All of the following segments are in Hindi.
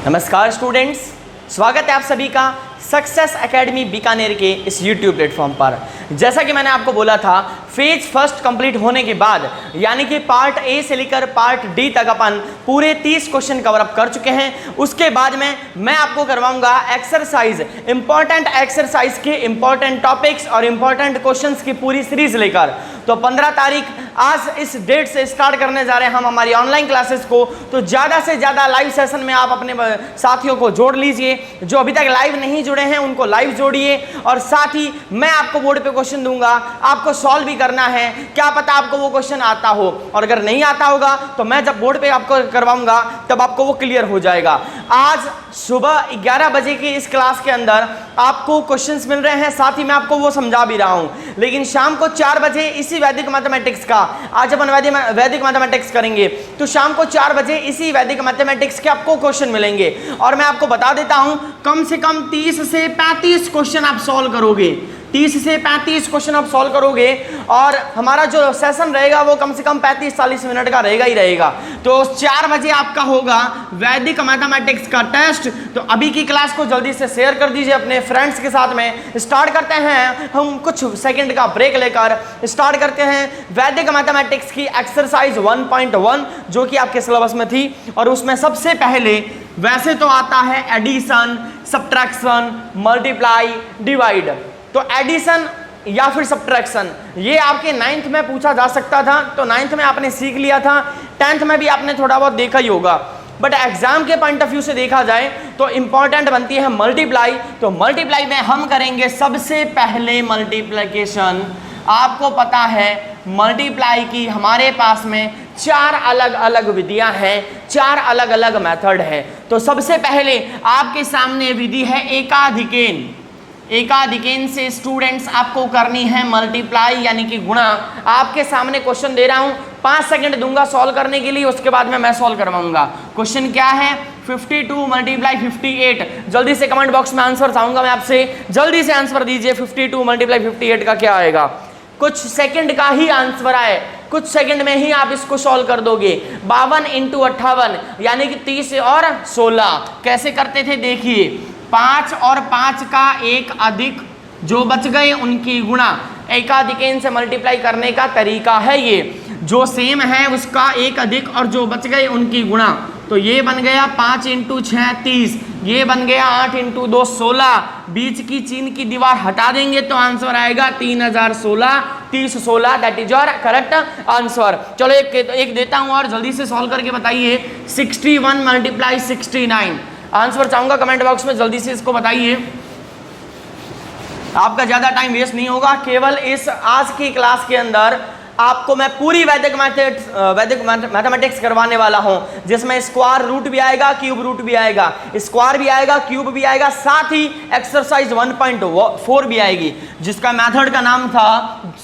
नमस्कार स्टूडेंट्स, स्वागत है आप सभी का सक्सेस एकेडमी बीकानेर के इस YouTube प्लेटफॉर्म पर। जैसा कि मैंने आपको बोला था, फेज फर्स्ट कंप्लीट होने के बाद यानी कि पार्ट ए से लेकर पार्ट डी तक अपन पूरे 30 क्वेश्चन कवर अप कर चुके हैं। उसके बाद में मैं आपको करवाऊंगा एक्सरसाइज, इंपॉर्टेंट एक्सरसाइज के इंपॉर्टेंट टॉपिक्स और इंपॉर्टेंट क्वेश्चंस की पूरी सीरीज लेकर। तो 15 तारीख आज इस डेट से स्टार्ट करने जा रहे हैं हम हमारी ऑनलाइन क्लासेस को। तो ज़्यादा से ज़्यादा लाइव सेशन में आप अपने साथियों को जोड़ लीजिए। जो अभी तक लाइव नहीं जुड़े हैं उनको लाइव जोड़िए, और साथ ही मैं आपको बोर्ड पे क्वेश्चन दूंगा, आपको सॉल्व भी करना है। क्या पता आपको वो क्वेश्चन आता हो, और अगर नहीं आता होगा तो मैं जब बोर्ड पे आपको करवाऊंगा तब आपको वो क्लियर हो जाएगा। आज सुबह 11 बजे की इस क्लास के अंदर आपको क्वेश्चंस मिल रहे हैं, साथ ही मैं आपको वो समझा भी रहा हूं। लेकिन शाम को 4 बजे इसी वैदिक मैथमेटिक्स का, आज अपन वैदिक मैथमेटिक्स करेंगे, तो शाम को 4 बजे इसी वैदिक मैथमेटिक्स के आपको क्वेश्चन मिलेंगे। और मैं आपको बता देता हूं, कम से कम 30 से 35 क्वेश्चन आप सॉल्व करोगे। 30 से 35 क्वेश्चन आप सॉल्व करोगे, और हमारा जो सेशन रहेगा वो कम से कम 35-40 मिनट का रहेगा ही रहेगा। तो 4 बजे आपका होगा वैदिक मैथमेटिक्स का टेस्ट। तो अभी की क्लास को जल्दी से शेयर कर दीजिए अपने फ्रेंड्स के साथ में। स्टार्ट करते हैं हम कुछ सेकंड का ब्रेक लेकर, स्टार्ट करते हैं वैदिक मैथमेटिक्स की एक्सरसाइज 1.1 जो कि आपके सिलेबस में थी। और उसमें सबसे पहले वैसे तो आता है एडिशन, सब्ट्रैक्शन, मल्टीप्लाई, डिवाइड। तो एडिशन या फिर सब्ट्रैक्शन ये आपके 9th में पूछा जा सकता था, तो 9th में आपने सीख लिया था, 10th में भी आपने थोड़ा बहुत देखा ही होगा। बट एग्जाम के पॉइंट ऑफ व्यू से देखा जाए तो इंपॉर्टेंट बनती है मल्टीप्लाई। तो मल्टीप्लाई में हम करेंगे सबसे पहले मल्टीप्लिकेशन। आपको पता है मल्टीप्लाई की हमारे पास में 4 अलग अलग विधियां हैं, 4 अलग अलग मेथड है। तो सबसे पहले आपके सामने विधि है एकाधिकेन। एकाधिकेन से स्टूडेंट्स आपको करनी है मल्टीप्लाई यानी कि गुणा। आपके सामने क्वेश्चन दे रहा हूं, 5 सेकंड दूंगा सॉल्व करने के लिए, उसके बाद में मैं सॉल्व करवाऊंगा। क्वेश्चन क्या है? 52 मल्टीप्लाई 58। जल्दी से कमेंट बॉक्स में आंसर चाहूंगा मैं आपसे, जल्दी से आंसर दीजिए। 52 मल्टीप्लाई 58 का क्या आएगा? कुछ सेकंड का ही आंसर आए, कुछ सेकंड में ही आप इसको सॉल्व कर दोगे। 52 × 58 यानी कि 30 और 16। कैसे करते थे देखिए, 5 और 5 का एक अधिक, जो बच गए उनकी गुणा। एकाधिकेन से मल्टीप्लाई करने का तरीका है ये, जो सेम है उसका एक अधिक और जो बच गए उनकी गुणा। तो ये बन गया 5 × 6 30, ये बन गया 8 × 2 16। बीच की चीन की दीवार हटा देंगे तो आंसर आएगा 3016, 30 16, that is your correct answer. चलो एक देता हूं और जल्दी से सॉल्व करके बताइए। 61 मल्टीप्लाई 69। आंसर चाहूंगा कमेंट बॉक्स में, जल्दी से इसको बताइए। आपका ज्यादा टाइम वेस्ट नहीं होगा। केवल इस आज की क्लास के अंदर आपको मैं पूरी वैदिक मैथमेटिक्स करवाने वाला हूं, जिसमें स्क्वायर रूट भी आएगा, क्यूब रूट भी आएगा, स्क्वायर भी आएगा, क्यूब भी आएगा, साथ ही एक्सरसाइज 1.4 भी आएगी, जिसका मेथड का नाम था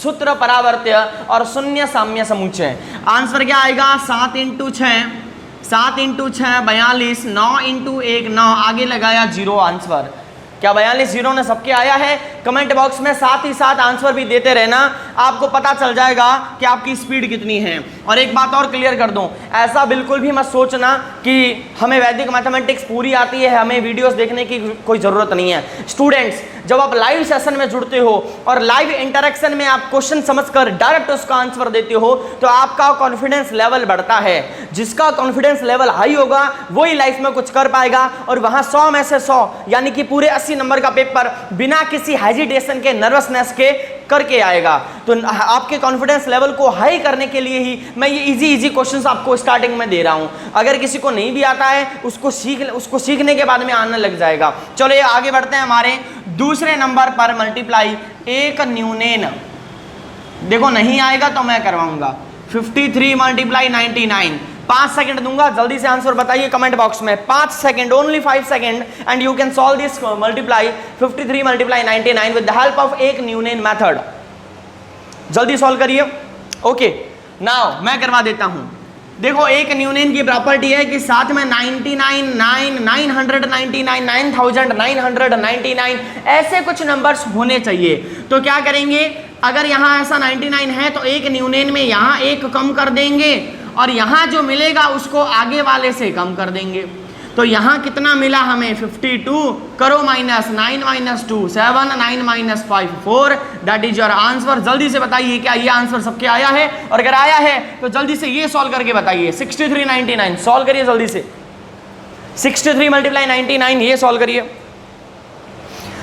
सूत्र परावर्त्य और शून्य साम्य समुच्चय। आंसर क्या आएगा? 7 × 6 7 × 6 42, 9 × 1 9, आगे लगाया 0 आंसर। क्या 42 0 ने सबके आया है? कमेंट बॉक्स में साथ ही साथ आंसर भी देते रहना, आपको पता चल जाएगा कि आपकी स्पीड कितनी है। और एक बात और क्लियर कर दूं, ऐसा बिल्कुल भी मत सोचना कि हमें वैदिक मैथमेटिक्स पूरी आती है, हमें वीडियोस देखने की कोई ज़रूरत नहीं है। स्टूडेंट्स, जब आप लाइव सेशन में जुड़ते हो और लाइव इंटरेक्शन में आप क्वेश्चन समझकर डायरेक्ट उसका आंसर देते हो, तो आपका कॉन्फिडेंस लेवल बढ़ता है। जिसका कॉन्फिडेंस लेवल हाई होगा वही लाइफ में कुछ कर पाएगा, और वहाँ 100 में से 100 यानी कि पूरे 80 नंबर का पेपर बिना किसी हेजिटेशन के, नर्वसनेस के करके आएगा। तो आपके कॉन्फिडेंस लेवल को हाई करने के लिए ही मैं ये इजी क्वेश्चंस आपको स्टार्टिंग में दे रहा हूं। अगर किसी को नहीं भी आता है उसको सीखने के बाद में आने लग जाएगा। चलो ये आगे बढ़ते हैं हमारे दूसरे नंबर पर मल्टीप्लाई। एक न्यूनेन, देखो नहीं आएगा तो मैं करवाऊंगा। 53 मल्टीप्लाई 99। 5 सेकंड दूंगा, जल्दी से आंसर बताइए कमेंट बॉक्स में। 5 second, only 5 second, and you can solve this multiply 53 multiply 99 with the help of एक न्यूनेन मेथड। जल्दी सॉल्व करिए। ओके, नाउ मैं करवा देता हूं। देखो, एक न्यूनेन की प्रॉपर्टी है कि साथ में 99, 999, 9999 ऐसे कुछ नंबर्स होने चाहिए। तो क्या करेंगे, अगर यहाँ ऐसा 99 है तो एक न्यूनेन में यहाँ एक कम कर देंगे, और यहाँ जो मिलेगा उसको आगे वाले से कम कर देंगे। तो यहाँ कितना मिला हमें 52, करो minus 9 - 2 7, 9 - 5 4, that is your answer. जल्दी से बताइए क्या ये आंसर सबके आया है, और अगर आया है तो जल्दी से ये सॉल्व करके बताइए। 6399 सॉल्व करिए जल्दी से, 63 × 99 ये सॉल्व करिए।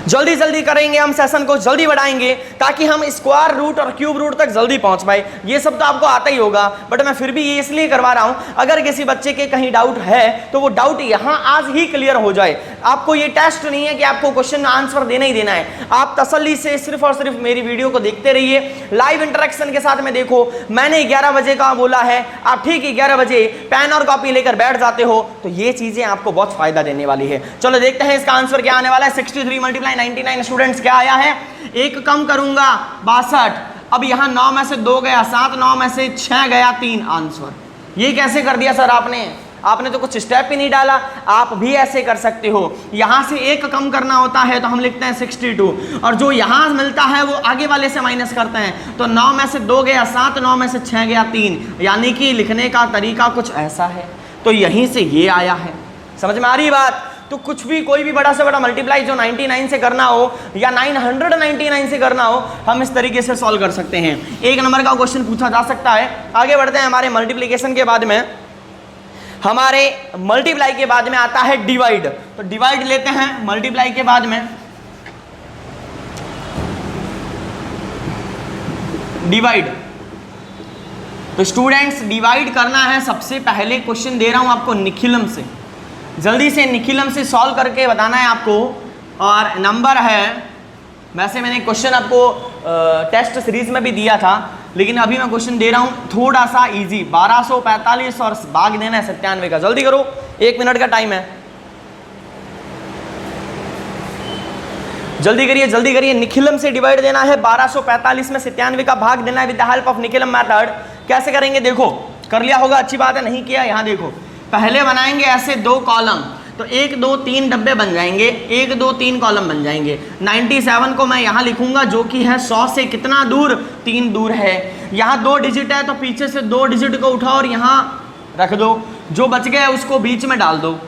जल्दी जल्दी करेंगे हम, सेशन को जल्दी बढ़ाएंगे ताकि हम स्क्वायर रूट और क्यूब रूट तक जल्दी पहुंच पाए। ये सब तो आपको आता ही होगा, बट मैं फिर भी ये इसलिए करवा रहा हूं, अगर किसी बच्चे के कहीं डाउट है तो वो डाउट यहां आज ही क्लियर हो जाए। आपको ये टेस्ट नहीं है कि आपको क्वेश्चन आंसर देना ही देना है। आप तसल्ली से सिर्फ और सिर्फ मेरी वीडियो को देखते रहिए, लाइव इंटरेक्शन के साथ में देखो। मैंने 11 बजे का बोला है, आप ठीक 11 बजे पेन और कॉपी लेकर बैठ जाते हो, तो ये चीजें आपको बहुत फायदा देने वाली है। चलो देखते हैं इसका आंसर क्या आने वाला है। 63 × 99 स्टूडेंट्स क्या आया है, एक कम करूंगा 62। अब यहां 9 में से 2 गया 7, 9 में से 6 गया 3 आंसर। ये कैसे कर दिया सर आपने तो कुछ स्टेप ही नहीं डाला। आप भी ऐसे कर सकते हो, यहां से एक कम करना होता है तो हम लिखते हैं 62, और जो यहां मिलता है वो आगे वाले से माइनस करते हैं। तो 9 में से 2 गया 7, 9 में से 6 गया 3, यानी कि लिखने का तरीका कुछ ऐसा है। तो यहीं से ये आया है, समझ में आ रही बात। तो कुछ भी कोई भी बड़ा से बड़ा मल्टीप्लाई जो 99 से करना हो या 999 से करना हो, हम इस तरीके से सॉल्व कर सकते हैं। एक नंबर का क्वेश्चन पूछा जा सकता है। आगे बढ़ते हैं, हमारे मल्टीप्लिकेशन के बाद में, हमारे मल्टीप्लाई के बाद में आता है डिवाइड। तो डिवाइड लेते हैं मल्टीप्लाई के बाद में। डिवाइड, तो स्टूडेंट्स डिवाइड करना है। सबसे पहले क्वेश्चन दे रहा हूं आपको निखिलम से, जल्दी से निखिलम से सॉल्व करके बताना है आपको। और नंबर है, वैसे मैंने क्वेश्चन आपको टेस्ट सीरीज में भी दिया था, लेकिन अभी मैं क्वेश्चन दे रहा हूं थोड़ा सा इजी। 1245 और भाग देना है 97 का। जल्दी करो, 1 मिनट का टाइम है, जल्दी करिए जल्दी करिए। निखिलम से डिवाइड देना है, 1245 में 97 का भाग देना है with the help of Nikhilam method. कैसे करेंगे देखो, कर लिया होगा, अच्छी बात है। नहीं किया, यहाँ देखो, पहले बनाएंगे ऐसे 2 कॉलम, तो 1 2 3 डब्बे बन जाएंगे, 1 2 3 कॉलम बन जाएंगे। 97 को मैं यहाँ लिखूंगा जो कि है 100 से कितना दूर, 3 दूर है। यहाँ 2 डिजिट है तो पीछे से 2 डिजिट को उठाओ और यहाँ रख दो, जो बच गया उसको बीच में डाल दो।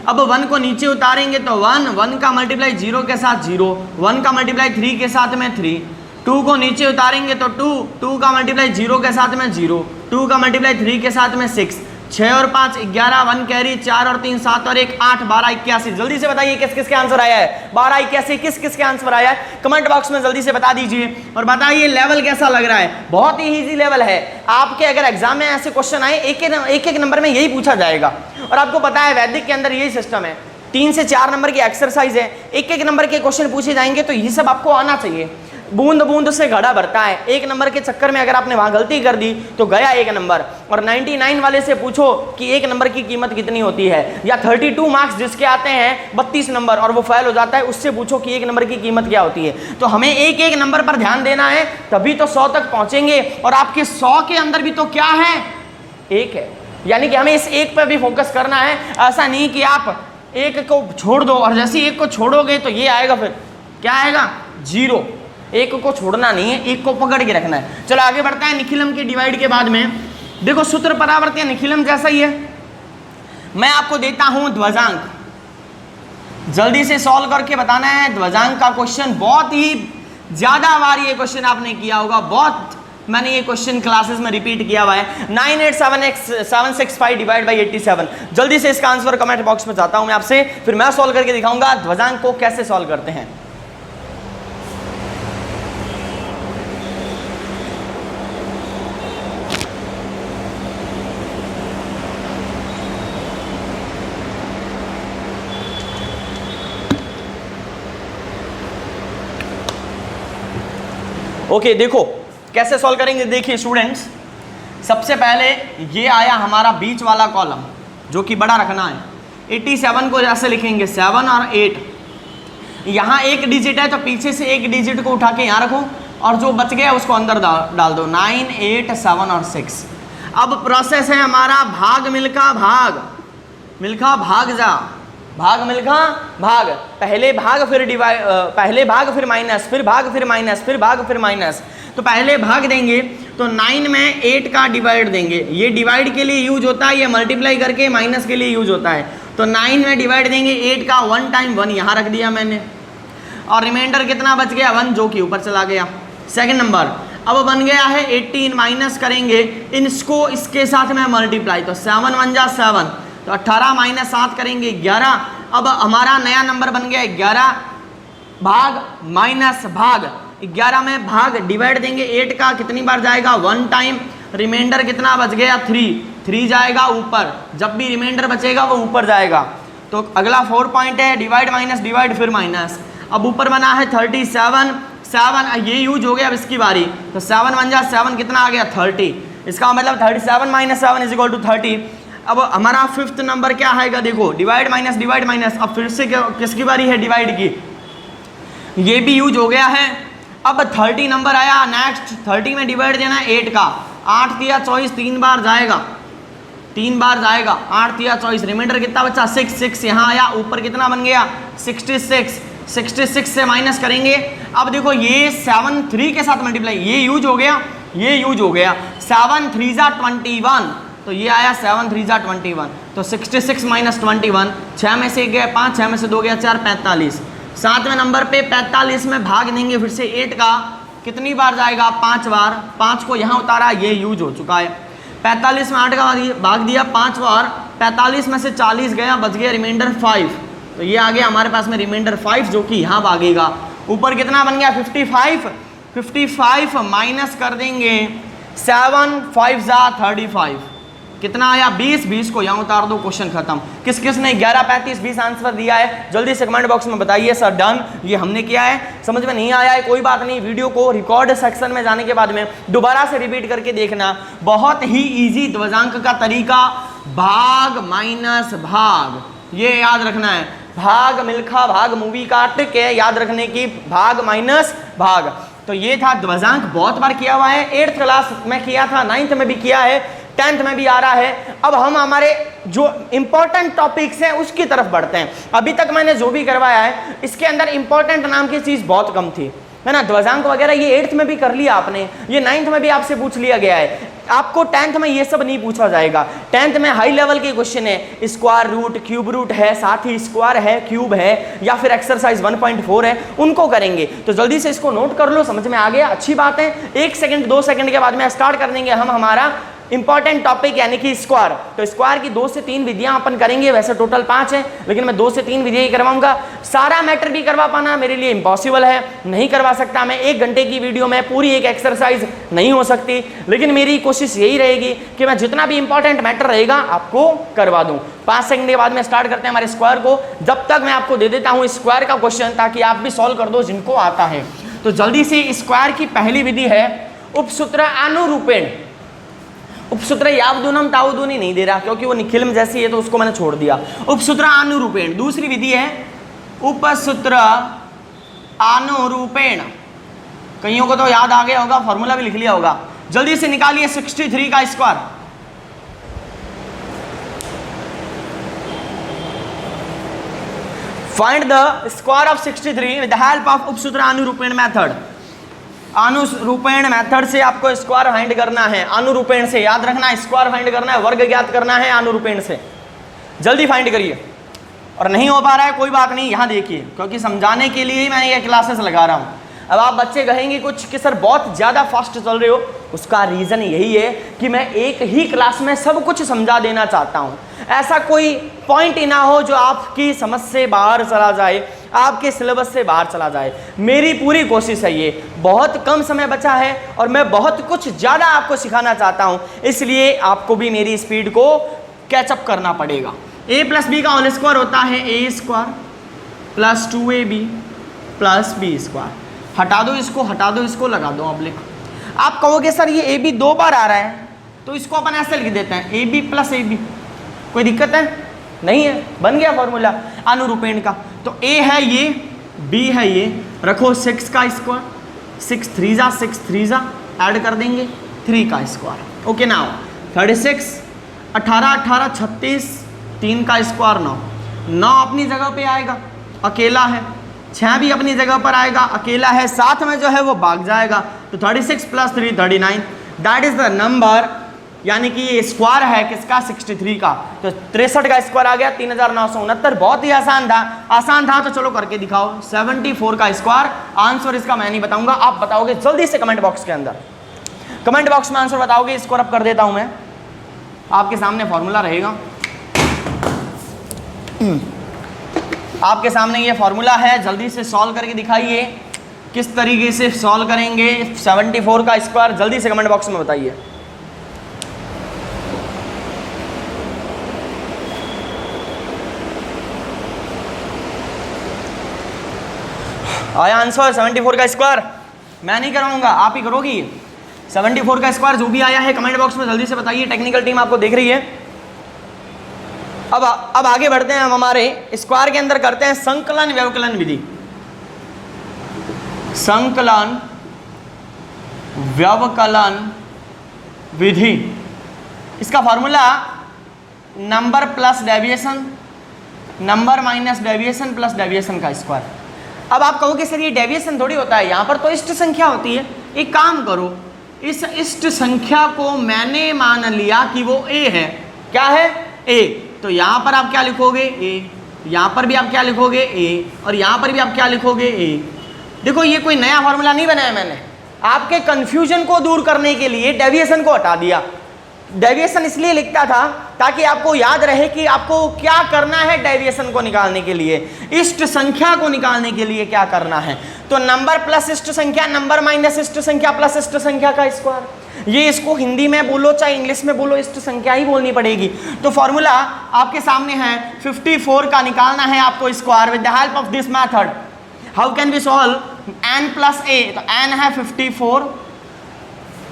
अब 1 को नीचे उतारेंगे तो 1 का मल्टीप्लाई 0 के साथ 0, 1 का मल्टीप्लाई 3 के साथ में 3, 2 को नीचे उतारेंगे तो 2 का मल्टीप्लाई 0 के साथ में 0, 2 का मल्टीप्लाई 3 के साथ में 6, 6 और 5 11, 1 कैरी, 4 और 3 7 और 1 8, 12 81। जल्दी से बताइए किस किस के आंसर आया है। 12 81 किस किस के आंसर आया है, कमेंट बॉक्स में जल्दी से बता दीजिए। और बताइए लेवल कैसा लग रहा है। बहुत ही इजी लेवल है। आपके अगर एग्जाम में ऐसे क्वेश्चन आए, एक नंबर में यही पूछा जाएगा। और आपको पता है वैदिक के अंदर यही सिस्टम है, 3 से 4 नंबर की एक्सरसाइज है, एक नंबर के क्वेश्चन पूछे जाएंगे। तो ये सब आपको आना चाहिए। बूंद बूंद से घड़ा भरता है। 1 नंबर के चक्कर में अगर आपने वहां गलती कर दी तो गया 1 नंबर। और 99 वाले से पूछो कि 1 नंबर की कीमत कितनी होती है, या 32 मार्क्स जिसके आते हैं 32 नंबर और वो फेल हो जाता है, उससे पूछो कि 1 नंबर की कीमत क्या होती है। तो हमें एक नंबर पर ध्यान देना है, तभी तो 100 तक पहुंचेंगे। और आपके 100 के अंदर भी तो क्या है, 1 है, यानी कि हमें इस 1 पर भी फोकस करना है। ऐसा नहीं कि आप 1 को छोड़ दो और जैसे 1 को छोड़ोगे तो ये आएगा, फिर क्या आएगा, 0। 1 को छोड़ना नहीं है, 1 को पकड़ के रखना है। चलो आगे बढ़ता है। निखिलम के डिवाइड के बाद में देखो, सूत्र परावर्त्य निखिलम जैसा ही है। मैं आपको देता हूं ध्वजांक, जल्दी से सॉल्व करके बताना है। ध्वजांक का क्वेश्चन बहुत ही ज्यादा बार ये क्वेश्चन आपने किया होगा, बहुत मैंने ये क्वेश्चन क्लासेस में रिपीट किया हुआ है। 98765 डिवाइड बाई 87। जल्दी से इसका आंसर कमेंट बॉक्स में चाहता हूं मैं आपसे, फिर मैं सॉल्व करके दिखाऊंगा ध्वजांक को कैसे सॉल्व करते हैं। ओके देखो कैसे सॉल्व करेंगे। देखिए स्टूडेंट्स, सबसे पहले ये आया हमारा बीच वाला कॉलम जो कि बड़ा रखना है। 87 को जैसे लिखेंगे 7 और 8, यहाँ 1 डिजिट है तो पीछे से 1 डिजिट को उठा के यहाँ रखो और जो बच गया उसको अंदर डाल दो। 9 8 7 और 6। अब प्रोसेस है हमारा भाग मिल्खा भाग, मिल्खा भाग जा, भाग मिल्खा भाग। पहले भाग फिर डिवाइड, पहले भाग फिर माइनस, फिर भाग फिर माइनस, फिर भाग फिर माइनस। तो पहले भाग देंगे तो 9 में 8 का डिवाइड देंगे। ये डिवाइड के लिए यूज होता है, ये मल्टीप्लाई करके माइनस के लिए यूज होता है। तो 9 में डिवाइड देंगे 8 का 1 टाइम 1 यहाँ रख दिया मैंने, और रिमाइंडर कितना बच गया 1 जो कि ऊपर चला गया। सेकंड नंबर अब बन गया है 18, माइनस करेंगे इसको इसके साथ में मल्टीप्लाई, तो 7 1 जा 7, तो 18 माइनस 7 करेंगे 11। अब हमारा नया नंबर बन गया 11 भाग माइनस भाग, 11 में भाग डिवाइड देंगे 8 का कितनी बार जाएगा 1 टाइम, रिमाइंडर कितना बच गया 3 जाएगा ऊपर, जब भी रिमाइंडर बचेगा वो ऊपर जाएगा। तो अगला 4 पॉइंट है डिवाइड माइनस डिवाइड फिर माइनस। अब ऊपर बना है 37, 7 ये यूज हो गया, अब इसकी बारी, तो 7 1 जा 7 कितना आ गया 30, इसका मतलब 37 माइनस 7 इज इक्वल टू 30। अब हमारा 5th नंबर क्या आएगा देखो, डिवाइड माइनस। अब फिर से किसकी बारी है डिवाइड की, ये भी यूज हो गया है। अब 30 नंबर आया नेक्स्ट, 30 में डिवाइड देना है 8 का, 8 तिया 24 3 बार जाएगा, 8 तिया 24, रिमाइंडर कितना बचा 6 यहाँ आया, ऊपर कितना बन गया 66 से माइनस करेंगे। अब देखो ये 7 3 के साथ मल्टीप्लाई, ये यूज हो गया 7 3 जा 21, तो ये आया 7 3 जा 21, तो 66 माइनस 21, 6 में से 1 गया 5, 6 में से 2 गया 4, 45। 7वें नंबर पे 45 में भाग देंगे फिर से 8 का, कितनी बार जाएगा 5 बार, 5 को यहाँ उतारा, ये यूज हो चुका है। 45 में 8 का भाग दिया 5 बार, 45 में से 40 गया, बच गया रिमाइंडर 5, तो ये आ गया हमारे पास में रिमाइंडर 5 जो कि यहाँ भागेगा। ऊपर कितना बन गया 55 माइनस कर देंगे 7 5 जा 35, कितना आया 20 को यहाँ उतार दो, क्वेश्चन खत्म। किस किस ने 11 35 20 आंसर दिया है जल्दी से कमेंट बॉक्स में बताइए सर डन, ये हमने किया है। समझ में नहीं आया है कोई बात नहीं, वीडियो को रिकॉर्ड सेक्शन में जाने के बाद में दोबारा से रिपीट करके देखना, बहुत ही इजी ध्वजांक का तरीका, भाग माइनस भाग, ये याद रखना है, भाग मिल्खा भाग मूवी काट के याद रखने की, भाग माइनस भाग। तो ये था ध्वजांक, बहुत बार किया हुआ है, 8th क्लास में किया था, 9th में भी किया है, 10th में भी आ रहा है। अब हम हमारे जो इंपॉर्टेंट टॉपिक्स हैं उसकी तरफ बढ़ते हैं। अभी तक मैंने जो भी करवाया है इसके अंदर इंपॉर्टेंट नाम की चीज बहुत कम थी, है ना। ध्वजांक वगैरह ये 8th में भी कर लिया आपने, ये 9th में भी आपसे पूछ लिया गया है, आपको 10th में ये सब नहीं पूछा जाएगा। 10th में हाई लेवल के क्वेश्चन है, स्क्वायर रूट क्यूब रूट है, साथ ही स्क्वायर है क्यूब है या फिर एक्सरसाइज 1.4 है, उनको करेंगे। तो जल्दी से इसको नोट कर लो, समझ में आ गया, अच्छी बात है। 1 सेकंड 2 सेकंड के बाद में स्टार्ट कर देंगे हम हमारा इंपॉर्टेंट टॉपिक यानी कि स्क्वायर। तो स्क्वायर की 2 से 3 विधियां अपन करेंगे, वैसे टोटल 5 है लेकिन मैं 2 से 3 विधियां ही करवाऊंगा। सारा मैटर भी करवा पाना मेरे लिए इम्पॉसिबल है, नहीं करवा सकता मैं। 1 घंटे की वीडियो में पूरी एक एक्सरसाइज नहीं हो सकती, लेकिन मेरी कोशिश यही रहेगी कि मैं जितना भी इंपॉर्टेंट मैटर रहेगा आपको करवा दूं। 5 सेकंड के बाद में स्टार्ट करते हैं हमारे स्क्वायर को। जब तक मैं आपको दे देता हूं स्क्वायर का क्वेश्चन ताकि आप भी सॉल्व कर दो जिनको आता है। तो जल्दी से स्क्वायर की पहली विधि है उपसूत्र अनुरूपेण। उपसूत्र यावदूनम तावदूनी नहीं दे रहा क्योंकि वो निखिलम जैसी है तो उसको मैंने छोड़ दिया। उपसूत्र अनुरूपेण। दूसरी विधि है उपसूत्र अनुरूपेण। कईयों को तो याद आ गया होगा, फॉर्मूला भी लिख लिया होगा। जल्दी से निकालिए 63 का square. Find the square of 63 with the help of उपसूत्र अनुरूपेण मेथड। अनुरूपेण मेथड से आपको स्क्वायर फाइंड करना है। अनुरूपेण से याद रखना, स्क्वायर फाइंड करना है, वर्ग ज्ञात करना है अनुरूपेण से। जल्दी फाइंड करिए। और नहीं हो पा रहा है कोई बात नहीं, यहाँ देखिए क्योंकि समझाने के लिए ही मैं ये क्लासेस लगा रहा हूँ। अब आप बच्चे कहेंगे कुछ कि सर बहुत ज़्यादा फास्ट चल रहे हो, उसका रीज़न यही है कि मैं एक ही क्लास में सब कुछ समझा देना चाहता हूँ। ऐसा कोई पॉइंट ही ना हो जो आपकी समझ से बाहर चला जाए, आपके सिलेबस से बाहर चला जाए। मेरी पूरी कोशिश है, ये बहुत कम समय बचा है और मैं बहुत कुछ ज़्यादा आपको सिखाना चाहता हूँ, इसलिए आपको भी मेरी स्पीड को कैचअप करना पड़ेगा। a प्लस बी का होल स्क्वायर होता है a square plus 2ab plus b square. हटा दो इसको लगा दो ऑब्लिक। आप कहोगे सर ये ab 2 बार आ रहा है तो इसको अपन ऐसे लिख देते हैं ab प्लस ab। कोई दिक्कत है? नहीं है, बन गया फॉर्मूला अनुरूपेण का। तो a है ये, b है ये, रखो 6 का स्क्वायर, 6 3 जा ऐड कर देंगे 3 का स्क्वायर। ओके नाउ 36 18 36 3 का स्क्वायर 9 अपनी जगह पे आएगा, अकेला है। 6 भी अपनी जगह पर आएगा, अकेला है। साथ में जो है वो भाग जाएगा, तो 36 plus 3 39। That is the number यानी कि ये स्क्वायर है किसका 63 का, तो 63 का स्क्वायर आ गया 3969। बहुत ही आसान था तो चलो करके दिखाओ। 74 का स्क्वायर आंसर इसका मैं नहीं बताऊंगा, आप बताओगे जल्दी से कमेंट बॉक्स के अंदर, कमेंट बॉक्स में आंसर बताओगे। इसको अब कर देता हूं मैं, आपके सामने फॉर्मूला रहेगा, आपके सामने ये फॉर्मूला है, जल्दी से सॉल्व करके दिखाइए किस तरीके से सॉल्व करेंगे 74 का स्क्वायर, जल्दी से कमेंट बॉक्स में बताइए। आया आंसर 74 का स्क्वायर? मैं नहीं कराऊंगा, आप ही करोगी। 74 का स्क्वायर जो भी आया है कमेंट बॉक्स में जल्दी से बताइए, टेक्निकल टीम आपको देख रही है। अब आगे बढ़ते हैं, हम हमारे स्क्वायर के अंदर करते हैं संकलन व्यवकलन विधि। संकलन व्यवकलन विधि, इसका formula number plus deviation, number minus deviation plus deviation का स्क्वायर। अब आप कहोगे सर ये डेविएशन थोड़ी होता है, यहाँ पर तो इष्ट संख्या होती है। एक काम करो, इस इष्ट संख्या को मैंने मान लिया कि वो a है। क्या है? a। तो यहाँ पर आप क्या लिखोगे? a। यहाँ पर भी आप क्या लिखोगे? a। और यहाँ पर भी आप क्या लिखोगे? a। देखो ये कोई नया फॉर्मूला नहीं बनाया मैंने, आपके कंफ्यूजन को दूर करने के लिए डेविएशन को हटा दिया। डेविएशन इसलिए लिखता था ताकि आपको याद रहे कि आपको क्या करना है डेविएशन को निकालने के लिए, इष्ट संख्या को निकालने के लिए क्या करना है। तो नंबर प्लस इष्ट संख्या, नंबर माइनस इष्ट संख्या प्लस इष्ट संख्या का स्क्वायर। ये इसको हिंदी में बोलो चाहे इंग्लिश में बोलो, इष्ट संख्या ही बोलनी पड़ेगी। तो फॉर्मूला आपके सामने है, 54 का निकालना है आपको square with the help of this method. How can we solve? n plus a, तो n है 54,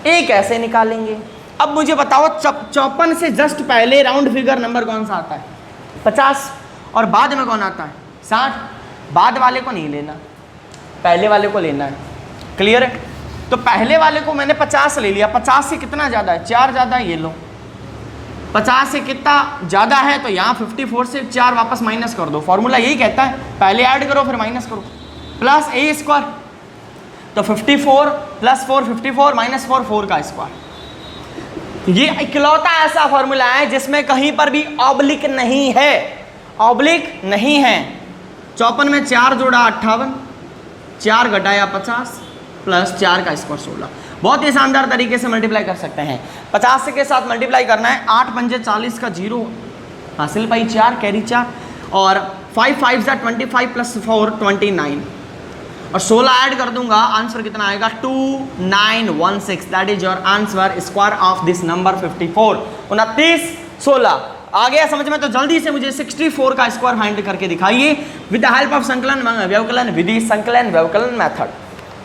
a कैसे निकालेंगे? अब मुझे बताओ 54 से जस्ट पहले राउंड फिगर नंबर कौन सा आता है? 50। और बाद में कौन आता है? 60। बाद वाले को नहीं लेना, पहले वाले को लेना है। क्लियर है? तो पहले वाले को मैंने 50 ले लिया। 50 से कितना ज़्यादा है? 4 ज़्यादा है, ये लो। 50 से कितना ज़्यादा है? तो यहाँ 54 से 4 वापस माइनस कर दो। फॉर्मूला यही कहता है, पहले ऐड करो फिर माइनस करो। प्लस a स्क्वायर, तो 54 प्लस 4 54 माइनस 4 4 का स्क्वायर। ये इकलौता ऐसा फॉर्मूला है जिसमें कहीं पर भी ऑब्लिक नहीं है, ऑब्लिक नहीं है। 54 में 4 जोड़ा 58, 4 घटाया 50 प्लस 4 का स्क्वायर 16। बहुत ही शानदार तरीके से मल्टीप्लाई कर सकते हैं। 50 के साथ मल्टीप्लाई करना है, 8 पंजे 40 का 0 हासिल पाई 4 कैरी 4, और 5 5 25 प्लस 4 29, और 16 ऐड कर दूंगा, आंसर कितना आएगा? 2916। That is your answer, square of this number 54। 29 16 आ गया समझ में? तो जल्दी से मुझे 64 का स्क्वायर फाइंड करके दिखाइए विद द हेल्प ऑफ संकलन व्यवकलन विधि, संकलन व्यवकलन मेथड।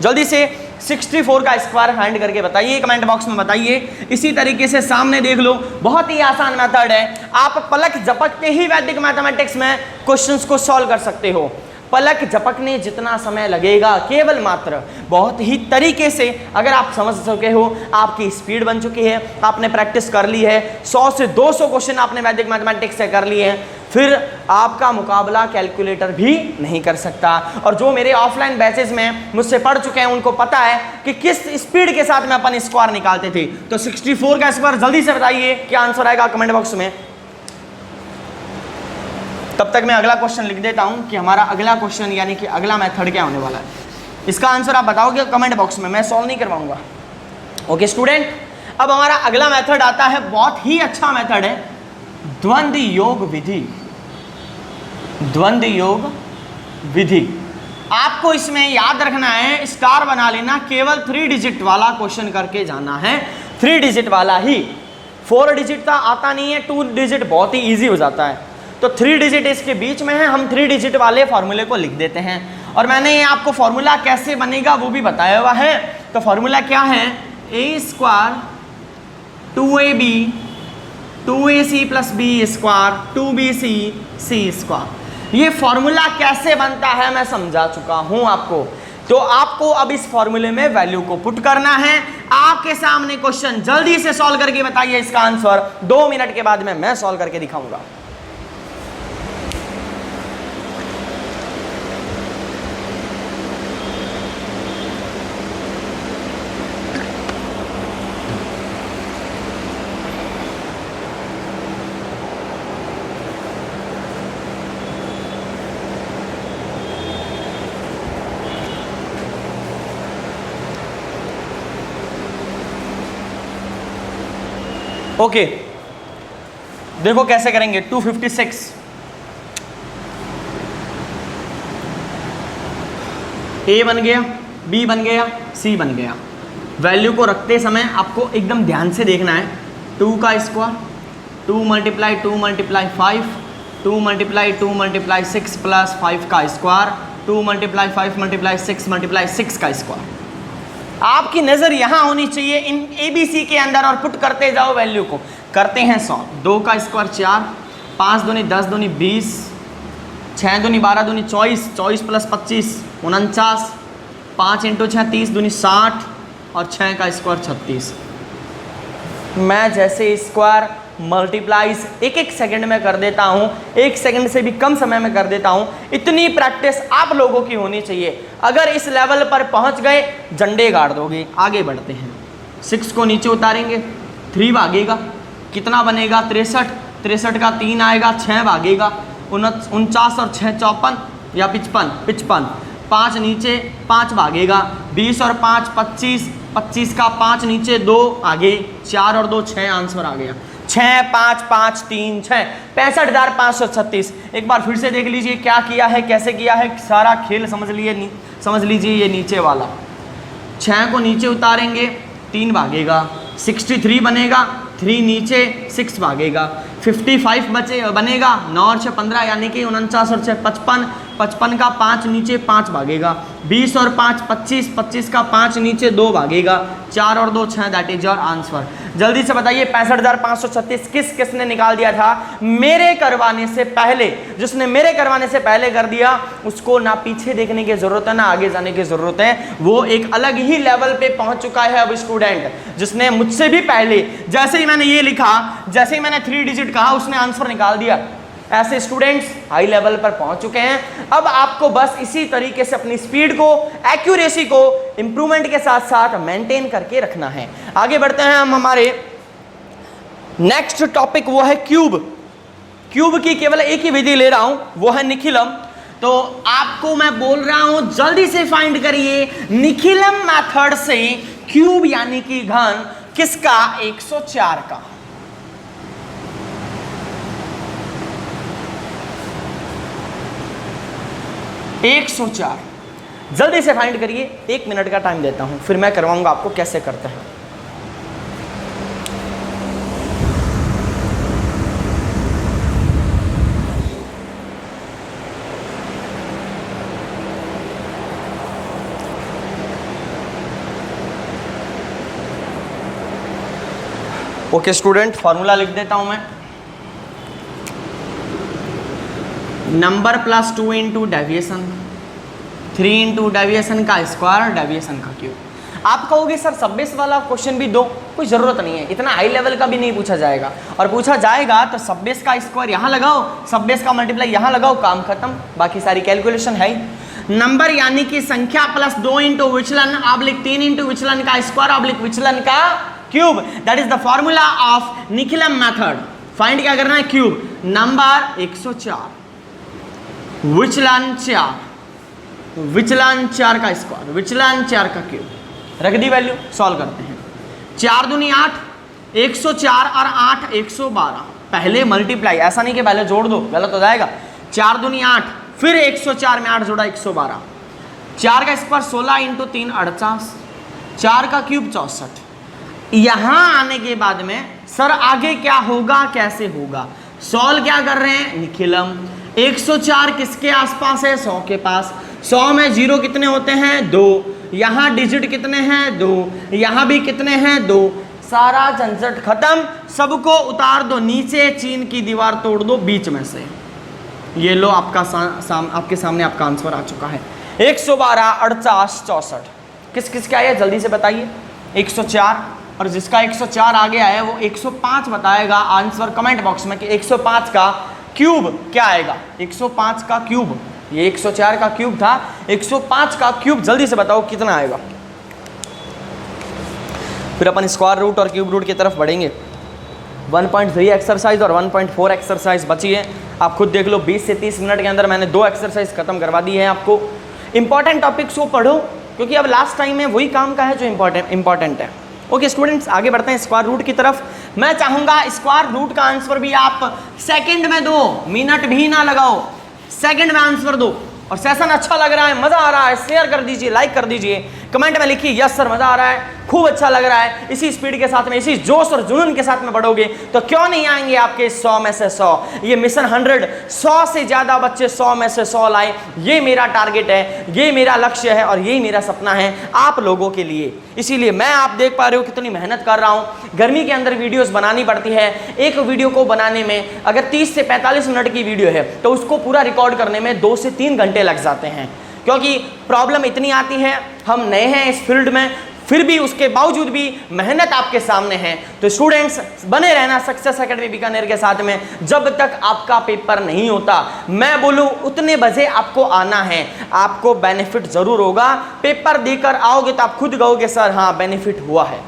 जल्दी से 64 का स्क्वायर फाइंड करके बताइए, कमेंट बॉक्स में बताइए। इसी तरीके से सामने देख लो, बहुत ही आसान मेथड है। आप पलक झपकते ही वैदिक मैथमेटिक्स में क्वेश्चंस को सॉल्व कर सकते हो। पलक झपकने जितना समय लगेगा, केवल मात्र बहुत ही तरीके से अगर आप समझ सके हो, आपकी स्पीड बन चुकी है, आपने प्रैक्टिस कर ली है, 100 से 200 क्वेश्चन आपने वैदिक मैथमेटिक्स से कर लिए हैं, फिर आपका मुकाबला कैलकुलेटर भी नहीं कर सकता। और जो मेरे ऑफलाइन बैचेस में मुझसे पढ़ चुके हैं उनको पता है कि किस स्पीड के साथ में अपन स्क्वायर निकालते थे। तो 64 का स्क्वायर जल्दी से बताइए क्या आंसर आएगा कमेंट बॉक्स में। तब तक मैं अगला क्वेश्चन लिख देता हूं कि हमारा अगला क्वेश्चन यानी कि अगला मेथड क्या होने वाला है। इसका आंसर आप बताओगे कमेंट बॉक्स में, मैं सॉल्व नहीं करवाऊंगा। ओके स्टूडेंट, अब हमारा अगला मेथड आता है, बहुत ही अच्छा मेथड है, द्वंद्व योग विधि। द्वंद्व योग विधि आपको इसमें याद रखना है, स्टार बना लेना, केवल 3 डिजिट वाला क्वेश्चन करके जाना है, 3 डिजिट वाला ही। 4 डिजिट का आता नहीं है, 2 डिजिट बहुत ही ईजी हो जाता है। तो 3 डिजिट इसके बीच में है, हम 3 डिजिट वाले फॉर्मूले को लिख देते हैं। और मैंने ये आपको फॉर्मूला कैसे बनेगा वो भी बताया हुआ है। तो फॉर्मूला क्या है? a square 2ab 2ac plus b square 2bc c square. ये फॉर्मूला कैसे बनता है मैं समझा चुका हूं आपको। तो आपको अब इस फॉर्मूले में वैल्यू को पुट करना है। आपके सामने क्वेश्चन, जल्दी से सॉल्व करके बताइए इसका आंसर। 2 मिनट के बाद में मैं सॉल्व करके दिखाऊंगा। ओके, देखो कैसे करेंगे। 256 ए बन गया, बी बन गया, सी बन गया। वैल्यू को रखते समय आपको एकदम ध्यान से देखना है। 2 का square, 2 multiply 2 multiply 5, 2 multiply 2 multiply 6 plus 5 का स्क्वायर, 2 मल्टीप्लाई 5 मल्टीप्लाई 6 मल्टीप्लाई 6 का स्क्वायर। आपकी नज़र यहाँ होनी चाहिए इन ABC के अंदर और पुट करते जाओ वैल्यू को। करते हैं 100, 2 का स्क्वायर 4, 5 दूनी 10 दूनी 20, 6 दूनी 12 दूनी 24, 24 प्लस 25 49, 5 इंटू 6 30 दूनी 60 और 6 का स्क्वायर 36। मैं जैसे स्क्वायर मल्टीप्लाइज एक एक सेकंड में कर देता हूँ, 1 सेकंड से भी कम समय में कर देता हूँ। इतनी प्रैक्टिस आप लोगों की होनी चाहिए। अगर इस लेवल पर पहुँच गए झंडे गाड़ दोगे। आगे बढ़ते हैं, 6 को नीचे उतारेंगे, 3 भागेगा, कितना बनेगा 63, 63 का 3 आएगा, 6 भागेगा, 49 और 6 54 या 55, 5 नीचे 5 भागेगा, 20 और 5 25, 25 का 5 नीचे 2 आगे, 4 और 2 6, आंसर आ गया 6 5 5 3 6, 65,536। एक बार फिर से देख लीजिए क्या किया है, कैसे किया है, सारा खेल समझ लीजिए। ये नीचे वाला 6 को नीचे उतारेंगे, 3 भागेगा, 63 बनेगा, 3 नीचे 6 भागेगा, 55 बनेगा, 9 और 6 15 यानी कि 49 और 6 55, 55 का 5 नीचे 5 भागेगा, 20 और 5 25, 25 का 5 नीचे 2 भागेगा, 4 और 2 6, दैट इज योर आंसर। जल्दी से बताइए 65,536 किसने निकाल दिया था मेरे करवाने से पहले। जिसने मेरे करवाने से पहले कर दिया उसको ना पीछे देखने की जरूरत है ना आगे जाने की जरूरत है, वो एक अलग ही लेवल पे पहुंच चुका है। अब स्टूडेंट जिसने मुझसे भी पहले, जैसे ही मैंने ये लिखा, जैसे ही मैंने 3 डिजिट कहा, उसने आंसर निकाल दिया। ऐसे स्टूडेंट्स हाई लेवल पर पहुंच चुके हैं। अब आपको बस इसी तरीके से अपनी स्पीड को, एक्यूरेसी को इंप्रूवमेंट के साथ साथ मेंटेन करके रखना है। आगे बढ़ते हैं हम हमारे नेक्स्ट टॉपिक, वो है क्यूब। क्यूब की केवल एक ही विधि ले रहा हूं, वो है निखिलम। तो आपको मैं बोल रहा हूं जल्दी से फाइंड करिए निखिलम मेथड से क्यूब यानी कि घन किसका, 104 का। एक 104 जल्दी से फाइंड करिए। 1 मिनट का टाइम देता हूं, फिर मैं करवाऊंगा आपको कैसे करते हैं। ओके स्टूडेंट, फॉर्मूला लिख देता हूं मैं। Number plus 2 into deviation, 3 into deviation का स्क्वायर, डेविएशन का क्यूब। आप कहोगे सर सब बेस वाला क्वेश्चन भी दो, कोई ज़रूरत नहीं है, इतना हाई लेवल का भी नहीं पूछा जाएगा। और पूछा जाएगा तो सब बेस का स्क्वायर यहाँ लगाओ, सब बेस का मल्टीप्लाई यहाँ लगाओ, काम खत्म, बाकी सारी कैलकुलेशन है ही। नंबर यानी कि संख्या प्लस 2 इंटू विचलन ऑब्लिक 3 इंटू विचलन का स्क्वायर ऑब्लिक विचलन का cube, that is the formula of Nikhilam method. Find क्या करना है, क्यूब। नंबर 104, विचलन 4, विचलन 4 का स्क्वायर, विचलन 4 का क्यूब। रख दी वैल्यू, सॉल्व करते हैं। 4 दूनी 8, 104 और 8 112। पहले मल्टीप्लाई, ऐसा नहीं कि पहले जोड़ दो, गलत हो जाएगा। 4 दूनी 8, फिर 104 में 8 जोड़ा 112। 4 का स्क्वायर 16 इंटू 3 48, 4 का क्यूब 64। यहां आने के बाद में सर आगे क्या होगा, कैसे होगा, सॉल्व क्या कर रहे हैं, निखिलम। 104 किसके आसपास है, 100 के पास। 100 में 0 कितने होते हैं, 2। यहाँ डिजिट कितने हैं, 2। यहाँ भी कितने हैं, 2। सारा झंझट खत्म, सबको उतार दो नीचे, चीन की दीवार तोड़ दो बीच में से। ये लो आपका आपके सामने आपका आंसर आ चुका है 112 48 64। किस किस का है जल्दी से बताइए। 104, और जिसका 104 आ गया है वो 105 बताएगा आंसर कमेंट बॉक्स में कि 105 का क्यूब क्या आएगा। 105 का क्यूब, ये 104 का क्यूब था, 105 का क्यूब जल्दी से बताओ कितना आएगा। फिर अपन स्क्वायर रूट और क्यूब रूट की तरफ बढ़ेंगे। 1.3 एक्सरसाइज और 1.4 एक्सरसाइज बची है, आप खुद देख लो। 20 से 30 मिनट के अंदर मैंने 2 एक्सरसाइज खत्म करवा दी है आपको। इंपॉर्टेंट टॉपिक्स को पढ़ो, क्योंकि अब लास्ट टाइम में वही काम का है जो इंपॉर्टेंट है। ओके स्टूडेंट्स, आगे बढ़ते हैं स्क्वायर रूट की तरफ। मैं चाहूंगा स्क्वायर रूट का आंसर भी आप सेकंड में दो, मिनट भी ना लगाओ, सेकंड में आंसर दो। और सेशन अच्छा लग रहा है, मजा आ रहा है, शेयर कर दीजिए, लाइक कर दीजिए, कमेंट में लिखिए यस सर मजा आ रहा है, खूब अच्छा लग रहा है। इसी स्पीड के साथ में, इसी जोश और जुनून के साथ में बढ़ोगे तो क्यों नहीं आएंगे आपके 100 में से 100। ये मिशन 100, 100 से ज्यादा बच्चे 100 में से 100 लाए, ये मेरा टारगेट है, ये मेरा लक्ष्य है और यही मेरा सपना है आप लोगों के लिए। इसीलिए मैं, आप देख पा रहे हो कितनी मेहनत कर रहा हूँ। गर्मी के अंदर वीडियोस बनानी पड़ती है। एक वीडियो को बनाने में अगर 30 से 45 मिनट की वीडियो है तो उसको पूरा रिकॉर्ड करने में 2 से 3 घंटे लग जाते हैं, क्योंकि प्रॉब्लम इतनी आती है, हम नए हैं इस फील्ड में, फिर भी उसके बावजूद भी मेहनत आपके सामने है। तो स्टूडेंट्स बने रहना सक्सेस एकेडमी बीकानेर के साथ में। जब तक आपका पेपर नहीं होता, मैं बोलूं उतने बजे आपको आना है, आपको बेनिफिट जरूर होगा। पेपर देकर आओगे तो आप खुद कहोगे सर हाँ बेनिफिट हुआ है।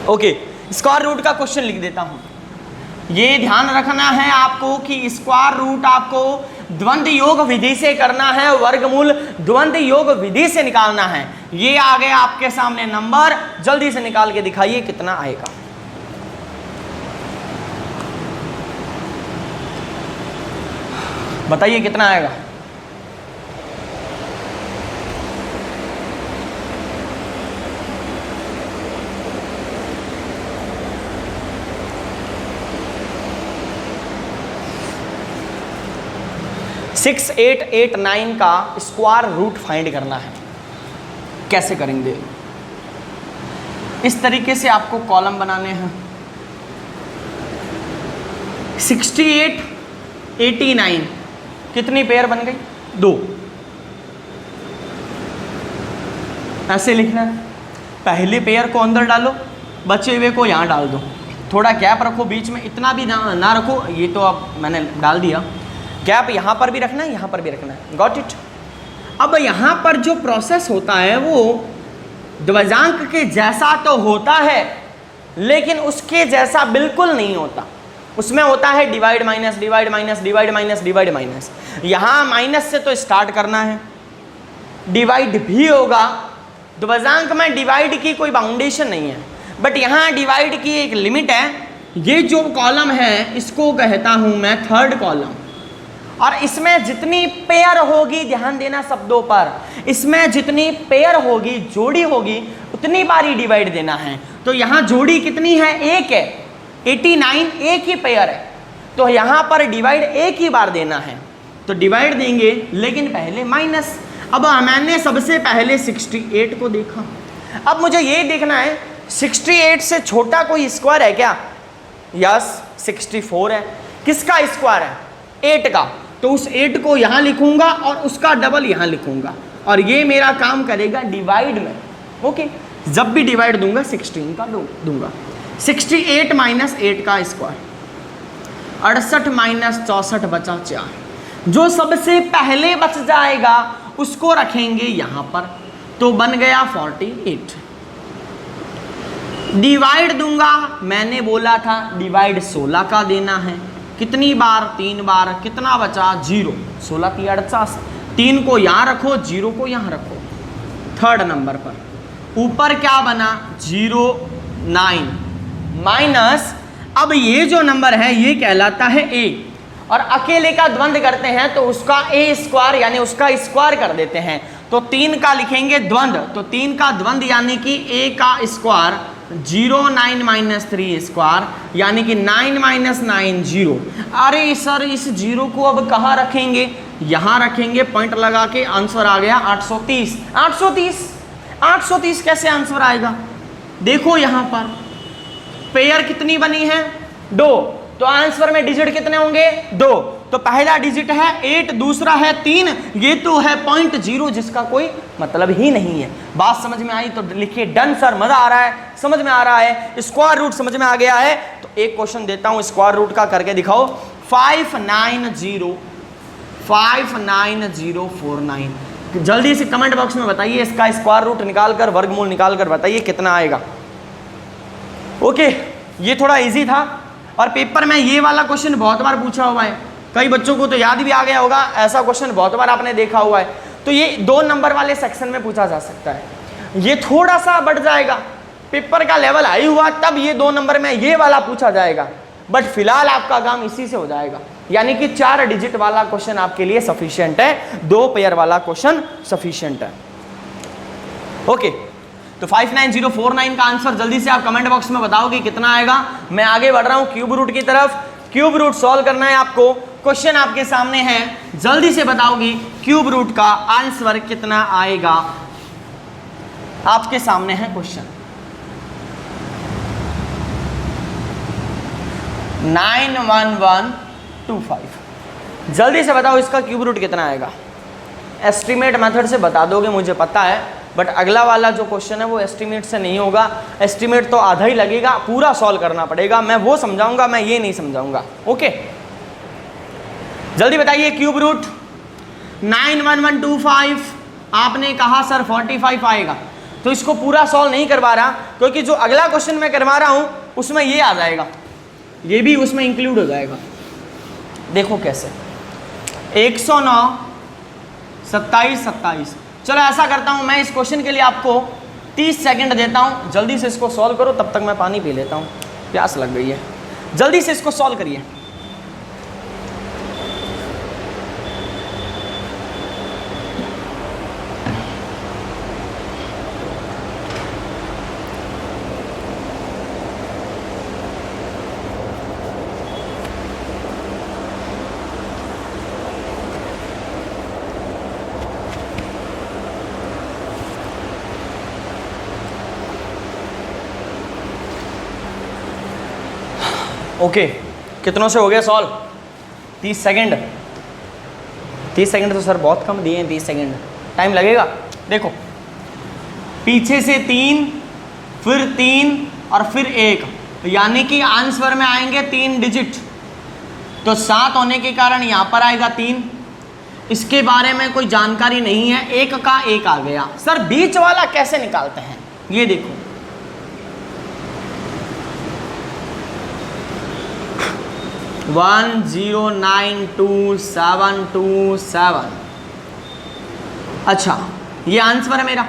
ओके, स्क्वायर रूट का क्वेश्चन लिख देता हूं। ये ध्यान रखना है आपको कि स्क्वायर रूट आपको द्वंद्व योग विधि से करना है, वर्गमूल द्वंद्व योग विधि से निकालना है। ये आ गया आपके सामने नंबर, जल्दी से निकाल के दिखाइए कितना आएगा। बताइए कितना आएगा। सिक्स 889 का स्क्वायर रूट फाइंड करना है। कैसे करेंगे? इस तरीके से आपको कॉलम बनाने हैं। 68 89 कितनी पेयर बन गई? 2। ऐसे लिखना है, पहले पेयर को अंदर डालो, बचे हुए को यहां डाल दो, थोड़ा गैप रखो बीच में, इतना भी ना रखो, ये तो अब मैंने डाल दिया। गैप यहाँ पर भी रखना है, यहाँ पर भी रखना है। Got it. अब यहाँ पर जो प्रोसेस होता है वो द्विजांक के जैसा तो होता है, लेकिन उसके जैसा बिल्कुल नहीं होता। उसमें होता है divide minus, divide minus, divide minus, divide minus. यहाँ माइनस से तो स्टार्ट करना है, डिवाइड भी होगा। द्विजांक में डिवाइड की कोई बाउंडेशन नहीं है, बट यहाँ डिवाइड की एक लिमिट है। ये जो कॉलम है इसको कहता हूँ मैं थर्ड कॉलम, और इसमें जितनी पेयर होगी, ध्यान देना शब्दों पर, इसमें जितनी पेयर होगी, जोड़ी होगी, उतनी बार ही डिवाइड देना है। तो यहाँ जोड़ी कितनी है? 1 है। 89 एक ही पेयर है, तो यहाँ पर डिवाइड एक ही बार देना है। तो डिवाइड देंगे, लेकिन पहले माइनस। अब मैंने सबसे पहले 68 को देखा। अब मुझे ये देखना है 68 से छोटा कोई स्क्वायर है क्या? यस, 64 है। किसका स्क्वायर है? 8 का। तो उस 8 को यहाँ लिखूंगा और उसका डबल यहाँ लिखूंगा, और ये मेरा काम करेगा डिवाइड में। ओके, जब भी डिवाइड दूंगा 16 का दूंगा। 68 माइनस 8 का स्क्वायर, 68 माइनस 64 बचा 4। जो सबसे पहले बच जाएगा उसको रखेंगे यहाँ पर, तो बन गया 48। डिवाइड दूंगा, मैंने बोला था डिवाइड 16 का देना है। कितनी बार? 3 बार। कितना बचा? 0। 16 × 48। 3 को यहाँ रखो, 0 को यहाँ रखो। थर्ड नंबर पर ऊपर क्या बना? 0 9 माइनस। अब ये जो नंबर है ये कहलाता है a, और अकेले का द्वंद्व करते हैं तो उसका a स्क्वायर यानी उसका स्क्वायर कर देते हैं। तो 3 का लिखेंगे द्वंद्व, तो 3 का द्वंद्व यानी कि a का स्क्वायर 0 9 माइनस 3 स्क्वायर यानी कि 9 माइनस 9 0। अरे सर इस 0 को अब कहाँ रखेंगे? यहाँ रखेंगे, पॉइंट लगा के। आंसर आ गया 830। 830 830 कैसे आंसर आएगा? देखो यहाँ पर पेयर कितनी बनी है? 2। तो आंसर में डिजिट कितने होंगे? 2। तो पहला डिजिट है 8, दूसरा है 3, ये तो है 0.0 जिसका कोई मतलब ही नहीं है। बात समझ में आई तो लिखिए डन सर, मजा आ रहा है, समझ में आ रहा है, स्क्वायर रूट समझ में आ गया है। तो एक क्वेश्चन देता हूं स्क्वायर रूट का, करके दिखाओ। 59049। जल्दी से कमेंट बॉक्स में बताइए इसका स्क्वायर रूट निकालकर, वर्गमूल निकालकर बताइए कितना आएगा। ओके, ये थोड़ा इजी था और पेपर में ये वाला क्वेश्चन बहुत बार पूछा हुआ है, कई बच्चों को तो याद भी आ गया होगा। ऐसा क्वेश्चन बहुत बार आपने देखा हुआ है। तो ये 2 नंबर वाले सेक्शन में पूछा जा सकता है। ये थोड़ा सा बढ़ जाएगा, पेपर का लेवल हाई हुआ तब ये 2 नंबर में ये वाला पूछा जाएगा, बट फिलहाल आपका काम इसी से हो जाएगा। यानी कि 4 डिजिट वाला क्वेश्चन आपके लिए सफिशिएंट है, 2 पेयर वाला क्वेश्चन सफिशिएंट है। ओके, तो 59049 का आंसर जल्दी से आप कमेंट बॉक्स में बताओ कि कितना आएगा। मैं आगे बढ़ रहा हूं क्यूब रूट की तरफ। क्यूब रूट सॉल्व करना है आपको। क्वेश्चन आपके सामने है, जल्दी से बताओगी क्यूब रूट का आंसर कितना आएगा। आपके सामने है क्वेश्चन 91125। जल्दी से बताओ इसका क्यूब रूट कितना आएगा। एस्टीमेट मेथड से बता दोगे मुझे पता है, बट अगला वाला जो क्वेश्चन है वो एस्टीमेट से नहीं होगा। एस्टीमेट तो आधा ही लगेगा, पूरा सॉल्व करना पड़ेगा। मैं वो समझाऊंगा, मैं ये नहीं समझाऊंगा। ओके, जल्दी बताइए क्यूब रूट 91125। आपने कहा सर 45 आएगा, तो इसको पूरा सॉल्व नहीं करवा रहा, क्योंकि जो अगला क्वेश्चन मैं करवा रहा हूं उसमें ये आ जाएगा, ये भी उसमें इंक्लूड हो जाएगा। देखो कैसे, 109 27 27। चलो ऐसा करता हूं, मैं इस क्वेश्चन के लिए आपको 30 सेकंड देता हूं, जल्दी से इसको सॉल्व करो। तब तक मैं पानी पी लेता हूं, प्यास लग गई है। जल्दी से इसको सॉल्व करिए। ओके, कितनों से हो गया सॉल्व? 30 सेकंड। 30 सेकंड तो सर बहुत कम दिए हैं, 30 सेकंड टाइम लगेगा। देखो, पीछे से 3, फिर 3 और फिर 1, यानी कि आंसर में आएंगे 3 डिजिट। तो 7 होने के कारण यहाँ पर आएगा 3। इसके बारे में कोई जानकारी नहीं है, 1 का 1 आ गया। सर बीच वाला कैसे निकालते हैं, ये देखो। वन 0922727। अच्छा, ये आंसर है मेरा।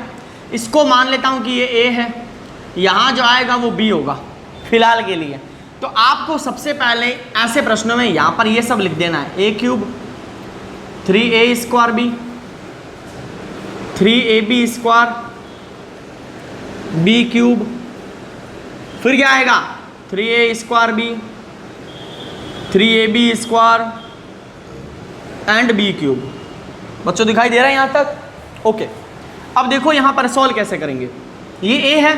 इसको मान लेता हूं कि ये ए है, यहां जो आएगा वो बी होगा फिलहाल के लिए। तो आपको सबसे पहले ऐसे प्रश्नों में यहां पर ये सब लिख देना है। A cube 3a square b, 3ab square b cube, फिर क्या आएगा 3a square b, 3ab square and b cube. बच्चों दिखाई दे रहा है यहाँ तक? ओके, अब देखो यहाँ पर सॉल्व कैसे करेंगे। ये a है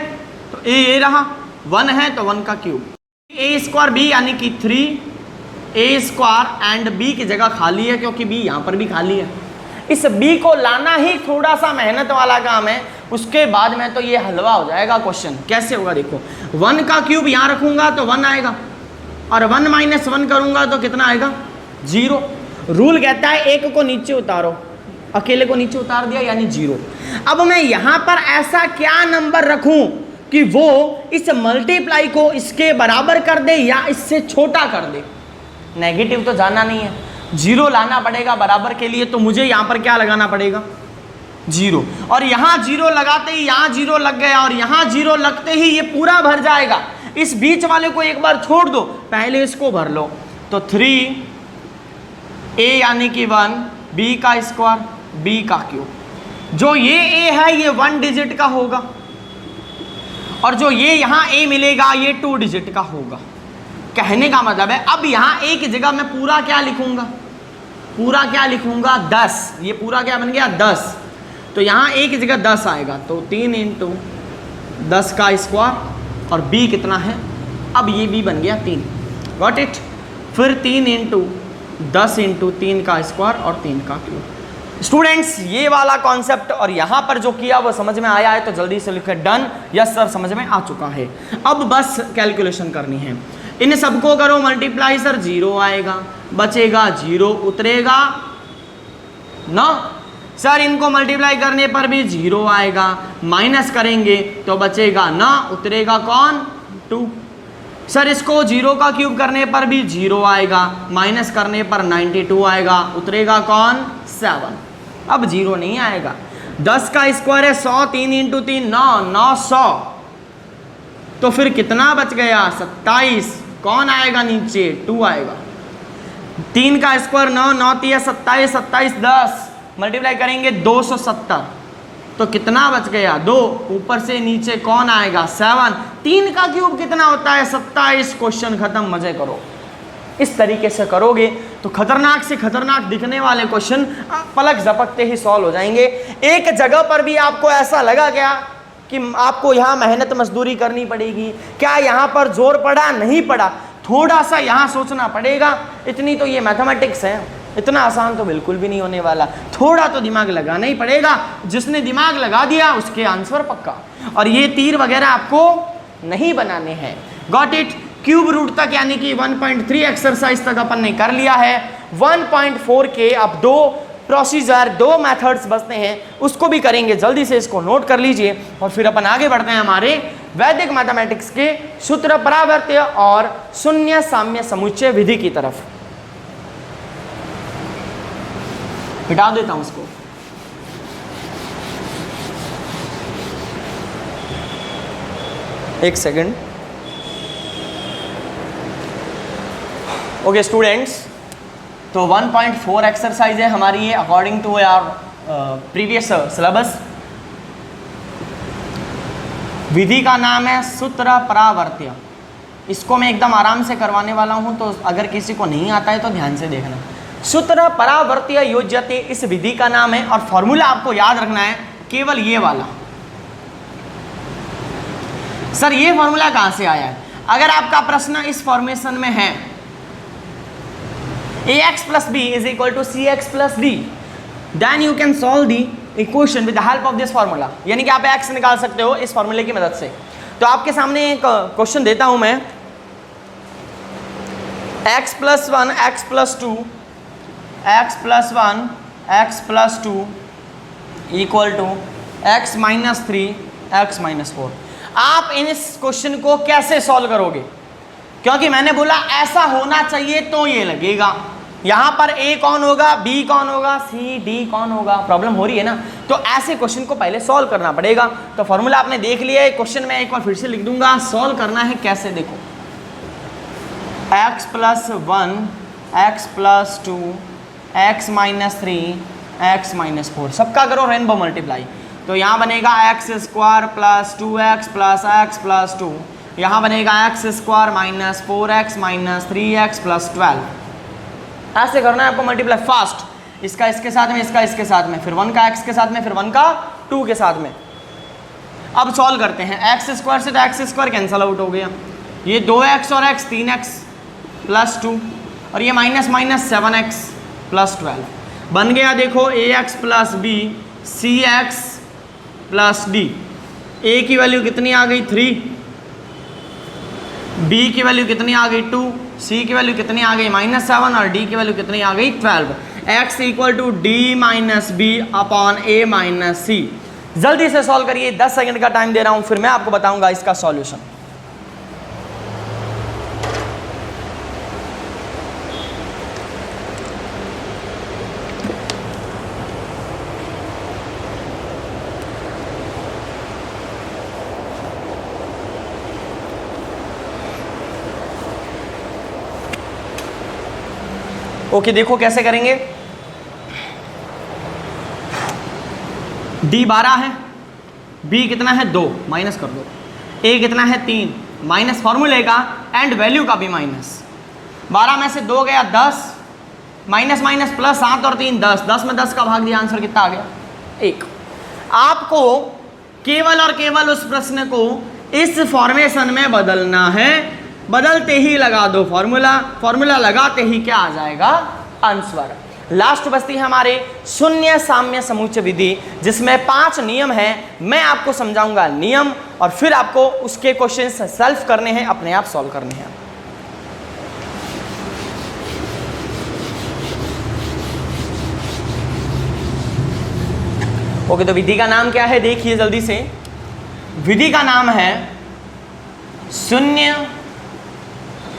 तो a रहा, 1 है तो 1 का क्यूब, a स्क्वायर b यानी कि 3a स्क्वायर एंड b की जगह खाली है, क्योंकि b यहाँ पर भी खाली है। इस b को लाना ही थोड़ा सा मेहनत वाला काम है, उसके बाद में तो ये हलवा हो जाएगा क्वेश्चन। कैसे होगा देखो, 1 का क्यूब यहाँ रखूंगा तो 1 आएगा, और 1 - 1 करूंगा तो कितना आएगा 0। रूल कहता है 1 को नीचे उतारो, अकेले को नीचे उतार दिया यानी 0। अब मैं यहां पर ऐसा क्या नंबर रखूं कि वो इस मल्टीप्लाई को इसके बराबर कर दे या इससे छोटा कर दे। नेगेटिव तो जाना नहीं है, 0 लाना पड़ेगा बराबर के लिए। तो मुझे यहां पर क्या लगाना पड़ेगा 0, और यहां 0 लगाते ही यहां 0 लग गया, और यहां 0 लगते ही ये पूरा भर जाएगा। इस बीच वाले को एक बार छोड़ दो, पहले इसको भर लो। तो 3a यानी कि 1, b का स्क्वायर b का क्यूब। जो ये a है ये 1 डिजिट का होगा, और जो ये यहाँ a मिलेगा ये 2 डिजिट का होगा। कहने का मतलब है अब यहाँ a की जगह मैं पूरा क्या लिखूंगा, पूरा क्या लिखूंगा 10। ये पूरा क्या बन गया 10, तो यहाँ a की जगह 10 आएगा। तो 3 × 10 का स्क्वायर, और b कितना है, अब ये b बन गया 3। Got it. फिर 3 × 10 × 3 का स्क्वायर और 3 का क्यूब। स्टूडेंट्स ये वाला कॉन्सेप्ट और यहाँ पर जो किया वो समझ में आया है तो जल्दी से लिखे डन। यस सर समझ में आ चुका है। अब बस कैलकुलेशन करनी है। इन सबको करो मल्टीप्लाई, सर 0 आएगा, बचेगा 0, उतरेगा ना सर। इनको मल्टीप्लाई करने पर भी 0 आएगा, माइनस करेंगे तो बचेगा ना, उतरेगा कौन 2। सर इसको 0 का क्यूब करने पर भी 0 आएगा, माइनस करने पर 92 आएगा, उतरेगा कौन 7। अब 0 नहीं आएगा। 10 का स्क्वायर है 100, 3 × 3 9, 900। तो फिर कितना बच गया 27, कौन आएगा नीचे 2 आएगा। 3 का स्क्वायर 9, 9 3 27, 27 10 मल्टीप्लाई करेंगे 270, तो कितना बच गया 2, ऊपर से नीचे कौन आएगा 7, 3 का क्यूब कितना होता है 27। क्वेश्चन खत्म, मजे करो। इस तरीके से करोगे तो खतरनाक से खतरनाक दिखने वाले क्वेश्चन पलक झपकते ही सॉल्व हो जाएंगे। एक जगह पर भी आपको ऐसा लगा क्या कि आपको यहाँ मेहनत मजदूरी करनी पड़ेगी, क्या यहाँ पर जोर पड़ा, नहीं पड़ा, थोड़ा सा यहाँ सोचना पड़ेगा। इतनी तो ये मैथमेटिक्स है, इतना आसान तो बिल्कुल भी नहीं होने वाला, थोड़ा तो दिमाग लगाना ही पड़ेगा। जिसने दिमाग लगा दिया उसके आंसर पक्का। और ये तीर वगैरह आपको नहीं बनाने हैं। Got it. क्यूब रूट तक यानी कि 1.3 एक्सरसाइज तक अपन ने कर लिया है। 1.4 के अब 2 प्रोसीजर, 2 मेथड्स बचते हैं, उसको भी करेंगे। जल्दी से इसको नोट कर लीजिए और फिर अपन आगे बढ़ते हैं हमारे वैदिक मैथमेटिक्स के सूत्र परावर्त्य और शून्य साम्य समुच्चय विधि की तरफ। मिटा देता हूं इसको। एक सेकंड। ओके स्टूडेंट्स, तो 1.4 एक्सरसाइज है हमारी ये अकॉर्डिंग टू यार प्रीवियस सिलेबस। विधि का नाम है सूत्र परावर्त्य। इसको मैं एकदम आराम से करवाने वाला हूं, तो अगर किसी को नहीं आता है तो ध्यान से देखना। सूत्र परावर्त्य योज्यते इस विधि का नाम है, और फॉर्मूला आपको याद रखना है केवल ये वाला। सर ये फॉर्मूला कहां से आया है? अगर आपका प्रश्न इस फॉर्मेशन में है ax plus b is equal to cx plus d, then you can solve the equation with the help of this formula। यानी कि आप x निकाल सकते हो इस फॉर्मूले की मदद से। तो आपके सामने एक क्वेश्चन देता हूं मैं, x plus 1 x plus 2 x plus 1 x plus 2 equal to x minus 3 x minus 4। आप इन इस क्वेश्चन को कैसे सॉल्व करोगे? क्योंकि मैंने बोला ऐसा होना चाहिए तो ये लगेगा। यहां पर a कौन होगा, b कौन होगा, c d कौन होगा, प्रॉब्लम हो रही है ना। तो ऐसे क्वेश्चन को पहले सॉल्व करना पड़ेगा। तो फॉर्मूला आपने देख लिया है, क्वेश्चन में एक बार फिर से लिख दूंगा। सॉल्व करना है कैसे, देखो x plus 1 x plus 2 x minus 3 x minus 4 सबका करो रेनबो मल्टीप्लाई। तो यहाँ बनेगा x square plus 2x plus x plus 2, यहाँ बनेगा x square minus 4x minus 3x plus 12। ऐसे करना है आपको मल्टीप्लाई फास्ट, इसका इसके साथ में, इसका इसके साथ में, फिर 1 का x के साथ में, फिर 1 का 2 के साथ में। अब सॉल्व करते हैं। एक्स स्क्वायर से तो एक्स स्क्वायर कैंसल आउट हो गया, ये 2x और x 3x प्लस 2, और ये माइनस माइनस 7x प्लस 12 बन गया। देखो ax plus b cx plus d। a की वैल्यू कितनी आ गई 3, b की वैल्यू कितनी आ गई 2, c की वैल्यू कितनी आ गई -7 और d की वैल्यू कितनी आ गई 12। x equal to d minus b upon a minus c. जल्दी से सॉल्व करिए, 10 सेकंड का टाइम दे रहा हूं, फिर मैं आपको बताऊंगा इसका सॉल्यूशन। ओके देखो कैसे करेंगे। d 12 है, b कितना है 2, माइनस कर दो, a कितना है 3, माइनस फॉर्मूले का एंड वैल्यू का भी माइनस। 12 में से 2 गया 10, माइनस माइनस प्लस 7 और 3 10, 10 में 10 का भाग दिया, आंसर कितना आ गया 1। आपको केवल और केवल उस प्रश्न को इस फॉर्मेशन में बदलना है, बदलते ही लगा दो फॉर्मूला, फॉर्मूला लगाते ही क्या आ जाएगा आंसर। लास्ट बचती है हमारे शून्य साम्य समुच्चय विधि, जिसमें 5 नियम हैं। मैं आपको समझाऊंगा नियम और फिर आपको उसके क्वेश्चंस सॉल्व करने हैं, अपने आप सॉल्व करने हैं। ओके तो विधि का नाम क्या है देखिए जल्दी से। विधि का नाम है शून्य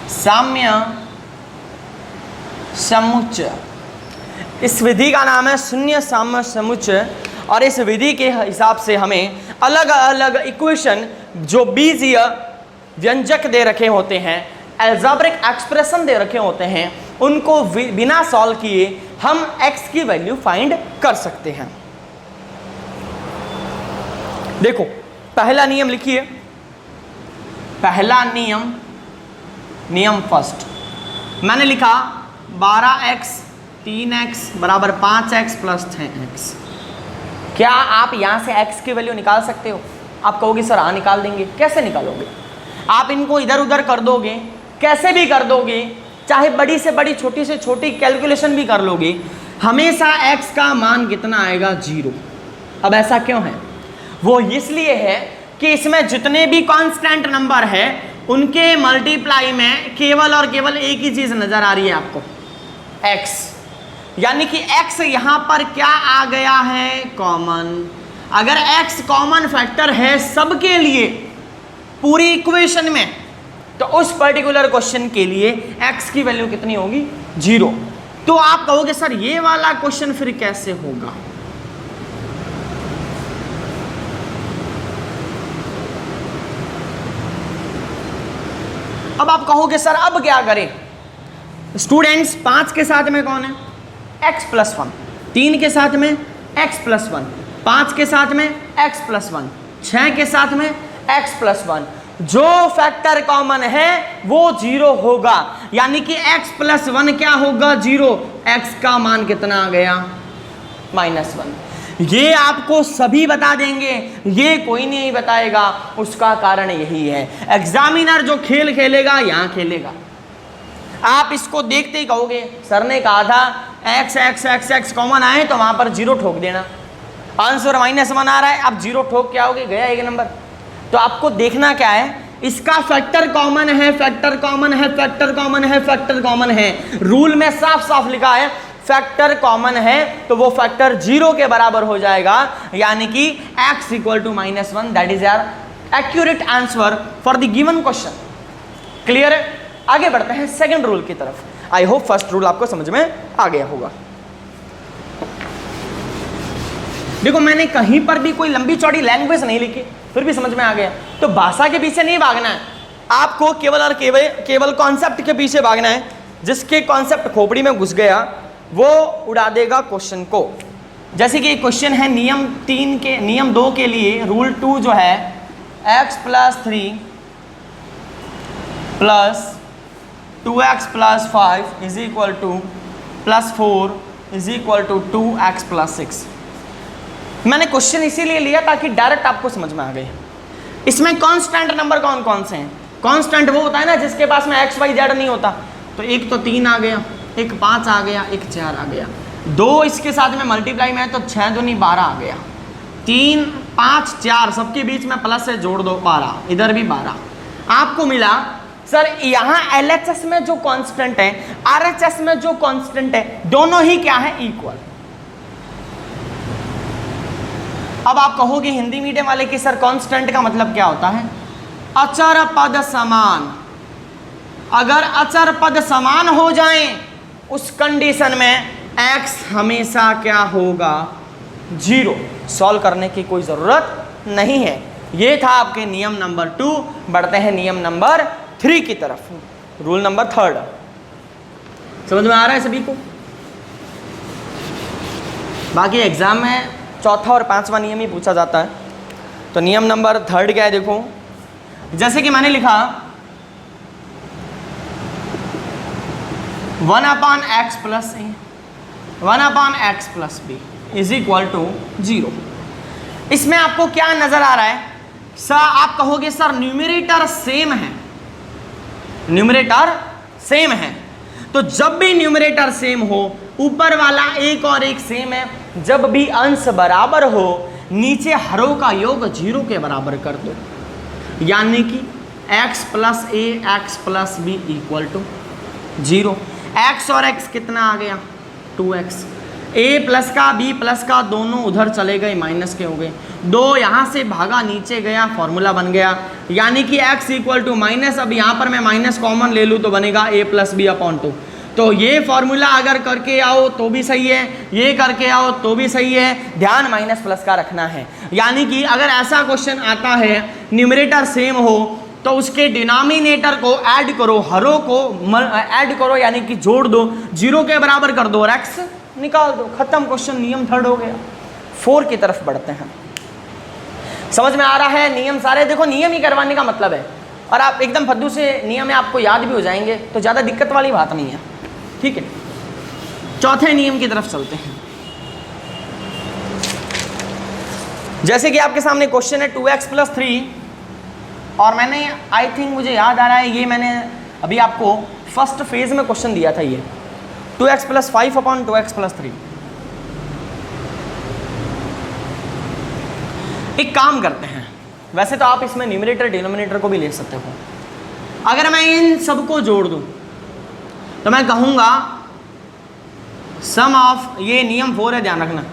साम्य समुच्चय। इस विधि का नाम है शून्य साम्य समुच्चय, और इस विधि के हिसाब से हमें अलग अलग इक्वेशन जो बीजीय व्यंजक दे रखे होते हैं, एल्जेब्रिक एक्सप्रेशन दे रखे होते हैं, उनको बिना सॉल्व किए हम x की वैल्यू फाइंड कर सकते हैं। देखो पहला नियम लिखिए, पहला नियम फर्स्ट मैंने लिखा 12x 3x बराबर 5x प्लस 6x। क्या आप यहां से x की वैल्यू निकाल सकते हो? आप कहोगे सर हाँ निकाल देंगे। कैसे निकालोगे? आप इनको इधर उधर कर दोगे, कैसे भी कर दोगे, चाहे बड़ी से बड़ी छोटी से छोटी कैलकुलेशन भी कर लोगे, हमेशा x का मान कितना आएगा? 0। अब ऐसा क्यों है? वो इसलिए है कि इसमें जितने भी कांस्टेंट नंबर है उनके मल्टीप्लाई में केवल और केवल एक ही चीज नजर आ रही है आपको, x। यानी कि x यहां पर क्या आ गया है? कॉमन। अगर x कॉमन फैक्टर है सबके लिए पूरी इक्वेशन में, तो उस पर्टिकुलर क्वेश्चन के लिए x की वैल्यू कितनी होगी? 0। तो आप कहोगे सर ये वाला क्वेश्चन फिर कैसे होगा? अब आप कहोगे सर अब क्या करें? स्टूडेंट्स 5 के साथ में कौन है? x प्लस 1, 3 के साथ में x प्लस 1, 5 के साथ में x प्लस 1, 6 के साथ में x प्लस 1। जो फैक्टर कॉमन है वो 0 होगा, यानी कि x प्लस 1 क्या होगा? 0। x का मान कितना आ गया? -1। ये आपको सभी बता देंगे, ये कोई नहीं बताएगा। उसका कारण यही है, एग्जामिनर जो खेल खेलेगा यहाँ खेलेगा। आप इसको देखते ही कहोगे सर ने कहा था x x x x common आए तो वहां पर 0 ठोक देना, आंसर -1 आ रहा है, आप 0 ठोक के आओगे, गया एक नंबर। तो आपको देखना क्या है? इसका फैक्टर कॉमन है, फैक्टर कॉमन है, फैक्टर कॉमन है, फैक्टर कॉमन है। रूल में साफ साफ लिखा है फैक्टर कॉमन है तो वो फैक्टर 0 के बराबर हो जाएगा, यानी कि x equal to -1। That is यार accurate answer for the given question. Clear है? आगे बढ़ते हैं सेकंड रूल की तरफ। आई होप फर्स्ट रूल आपको समझ में आ गया होगा। देखो मैंने कहीं पर भी कोई लंबी चौड़ी लैंग्वेज नहीं लिखी, फिर भी समझ में आ गया। तो भाषा के पीछे नहीं भागना है आपको, केवल और केवल कॉन्सेप्ट के पीछे भागना है। जिसके कॉन्सेप्ट खोपड़ी में घुस गया वो उड़ा देगा क्वेश्चन को। जैसे कि क्वेश्चन है नियम 2 के लिए रूल 2 जो है x plus 3 plus 2x plus 5 is equal to plus 4 is equal to 2x plus 6। मैंने क्वेश्चन इसीलिए लिया ताकि डायरेक्ट आपको समझ में आ गए। इसमें कांस्टेंट नंबर कौन कौन से हैं? कांस्टेंट वो होता है ना जिसके पास में x y z नहीं होता। तो एक तो 3 आ गया, एक 5 आ गया, एक 4 आ गया। 2 इसके साथ में मल्टीप्लाई में है तो 6 दूनी 12 आ गया। 3 5 4 सबके बीच में प्लस से जोड़ दो 12, इधर भी 12 आपको मिला। सर यहाँ LHS में जो कांस्टेंट है, RHS में जो कांस्टेंट है, दोनों ही क्या है? इक्वल। अब आप कहोगे हिंदी मीडियम वाले की सर कांस्टेंट का मतलब क्या होता है? अचर पद समान। अगर अचर पद समान हो जाएं उस कंडीशन में x हमेशा क्या होगा? 0। सॉल्व करने की कोई ज़रूरत नहीं है। ये था आपके नियम नंबर 2। बढ़ते हैं नियम नंबर 3 की तरफ, रूल नंबर 3। समझ में आ रहा है सभी को? बाकी एग्जाम में चौथा और 5वां नियम ही पूछा जाता है। तो नियम नंबर 3 क्या है? देखो जैसे कि मैंने लिखा 1/x plus a 1/x plus b is equal to 0। इसमें आपको क्या नजर आ रहा है? सर आप कहोगे सर न्यूमरेटर सेम है, न्यूमरेटर सेम है। तो जब भी न्यूमरेटर सेम हो, ऊपर वाला एक और एक सेम है, जब भी अंश बराबर हो नीचे हरों का योग 0 के बराबर कर दो, यानी कि x plus a x plus b equal to 0। x और x कितना आ गया? 2x। a प्लस का b प्लस का दोनों उधर चले गए, माइनस के हो गए। 2 यहाँ से भागा नीचे गया, फॉर्मूला बन गया, यानी कि x इक्वल टू माइनस। अब यहाँ पर मैं माइनस कॉमन ले लूँ तो बनेगा a प्लस बी अपॉन 2। तो ये फॉर्मूला अगर करके आओ तो भी सही है, ये करके आओ तो भी सही है। ध्यान माइनस प्लस का रखना है। यानी कि अगर ऐसा क्वेश्चन आता है न्यूमरेटर सेम हो, तो उसके डिनोमिनेटर को ऐड करो, हरों को ऐड करो यानी कि जोड़ दो, 0 के बराबर कर दो और x निकाल दो, खत्म क्वेश्चन, नियम थर्ड हो गया। 4 की तरफ बढ़ते हैं। समझ में आ रहा है नियम सारे? देखो नियम ही करवाने का मतलब है, और आप एकदम फद्दू से नियम है आपको याद भी हो जाएंगे, तो ज़्यादा दिक्कत वाली बात नहीं है। ठीक है, चौथे नियम की तरफ चलते हैं। जैसे कि आपके सामने क्वेश्चन है 2x + 3, और मैंने आई थिंक मुझे याद आ रहा है ये मैंने अभी आपको फर्स्ट फेज में क्वेश्चन दिया था, ये 2x + 5 / 2x + 3। एक काम करते हैं, वैसे तो आप इसमें न्यूमरेटर डिनोमिनेटर को भी ले सकते हो। अगर मैं इन सबको जोड़ दूं तो मैं कहूंगा सम ऑफ, ये नियम 4 है ध्यान रखना,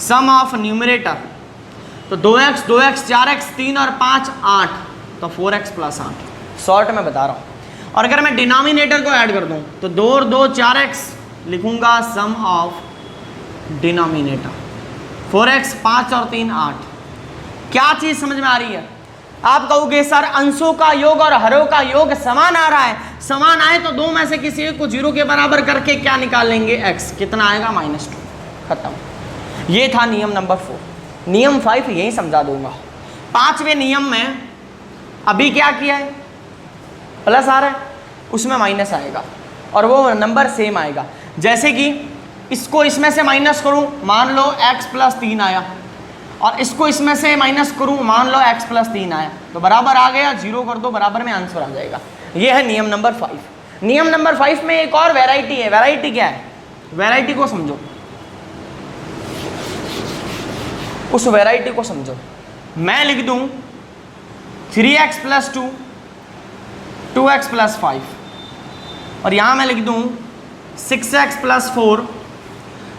सम ऑफ न्यूमरेटर तो 2x 2x 4x 3 और 5 8, तो 4x + 8 शॉर्ट में बता रहा हूँ। और अगर मैं डिनोमिनेटर को ऐड कर दूं तो 2 और 2 4x, लिखूंगा सम ऑफ डिनोमिनेटर 4x 5 और 3 8। क्या चीज समझ में आ रही है? आप कहोगे सर अंशों का योग और हरों का योग समान आ रहा है, समान आए तो 2 में से किसी एक को 0 के बराबर करके क्या निकाल लेंगे, x, कितना आएगा -2, खत्म। ये था नियम नंबर 4। नियम 5 यही समझा दूंगा। 5वें नियम में अभी क्या किया है, प्लस आ रहा है, उसमें माइनस आएगा और वो नंबर सेम आएगा। जैसे कि इसको इसमें से माइनस करूं, मान लो x + 3 आया, और इसको इसमें से माइनस करूं, मान लो x + 3 आया, तो बराबर आ गया, 0 कर दो, बराबर में आंसर आ जाएगा। ये है नियम नंबर 5। नियम नंबर 5 में एक और वैरायटी है। वैरायटी क्या है? वैरायटी को समझो, उस वैरायटी को समझो। मैं लिख दूं 3x + 2 2x + 5, और यहां मैं लिख दूं 6x + 4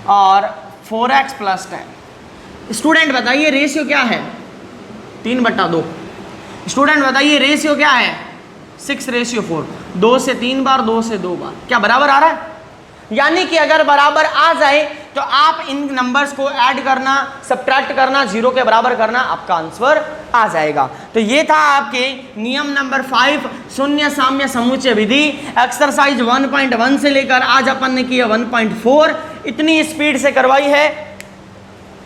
और 4x + 10। स्टूडेंट बताइए रेशियो क्या है? 3/2। स्टूडेंट बताइए रेशियो क्या है? 6:4। 2 से 3 बार, 2 से 2 बार, क्या बराबर आ रहा है? यानी कि अगर बराबर आ जाए तो आप इन नंबर्स को ऐड करना, सब्ट्रैक्ट करना, 0 के बराबर करना, आपका आंसर आ जाएगा। तो ये था आपके नियम नंबर 5, शून्य साम्य समुच्चय विधि, एक्सरसाइज 1.1 से लेकर आज अपन ने किया 1.4। इतनी स्पीड से करवाई है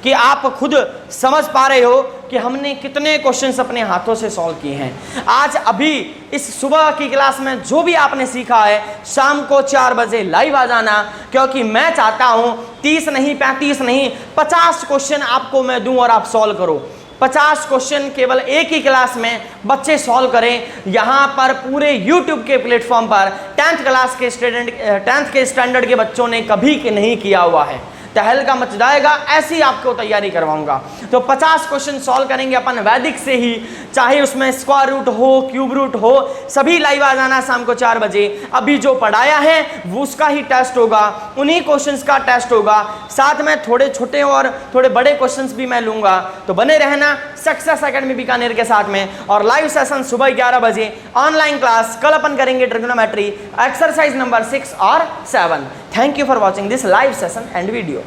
कि आप खुद समझ पा रहे हो कि हमने कितने क्वेश्चंस अपने हाथों से सॉल्व किए हैं। आज अभी इस सुबह की क्लास में जो भी आपने सीखा है, शाम को 4 बजे लाइव आ जाना, क्योंकि मैं चाहता हूं 30 नहीं 35 नहीं 50 क्वेश्चन आपको मैं दूं और आप सॉल्व करो। 50 क्वेश्चन केवल एक ही क्लास में बच्चे सॉल्व करें। यहाँ पर पूरे YouTube के प्लेटफॉर्म पर 10th क्लास के स्टूडेंट, 10th के स्टैंडर्ड के बच्चों ने कभी नहीं किया हुआ है। तहलका मच जाएगा, ऐसी आपको तैयारी करवाऊंगा। तो 50 क्वेश्चन सॉल्व करेंगे अपन वैदिक से ही, चाहे उसमें स्क्वायर रूट हो, क्यूब रूट हो, सभी लाइव आ जाना शाम को 4 बजे। अभी जो पढ़ाया है वो उसका ही टेस्ट होगा, उन्हीं क्वेश्चंस का टेस्ट होगा, साथ में थोड़े छोटे और थोड़े बड़े क्वेश्चंस भी मैं लूंगा। तो बने रहना सक्सेस एकेडमी बीकानेर के साथ में। और लाइव सेशन सुबह 11 बजे, ऑनलाइन क्लास कल अपन करेंगे ट्रिग्नोमेट्री एक्सरसाइज नंबर 6 और 7। Thank you for watching this live session and video.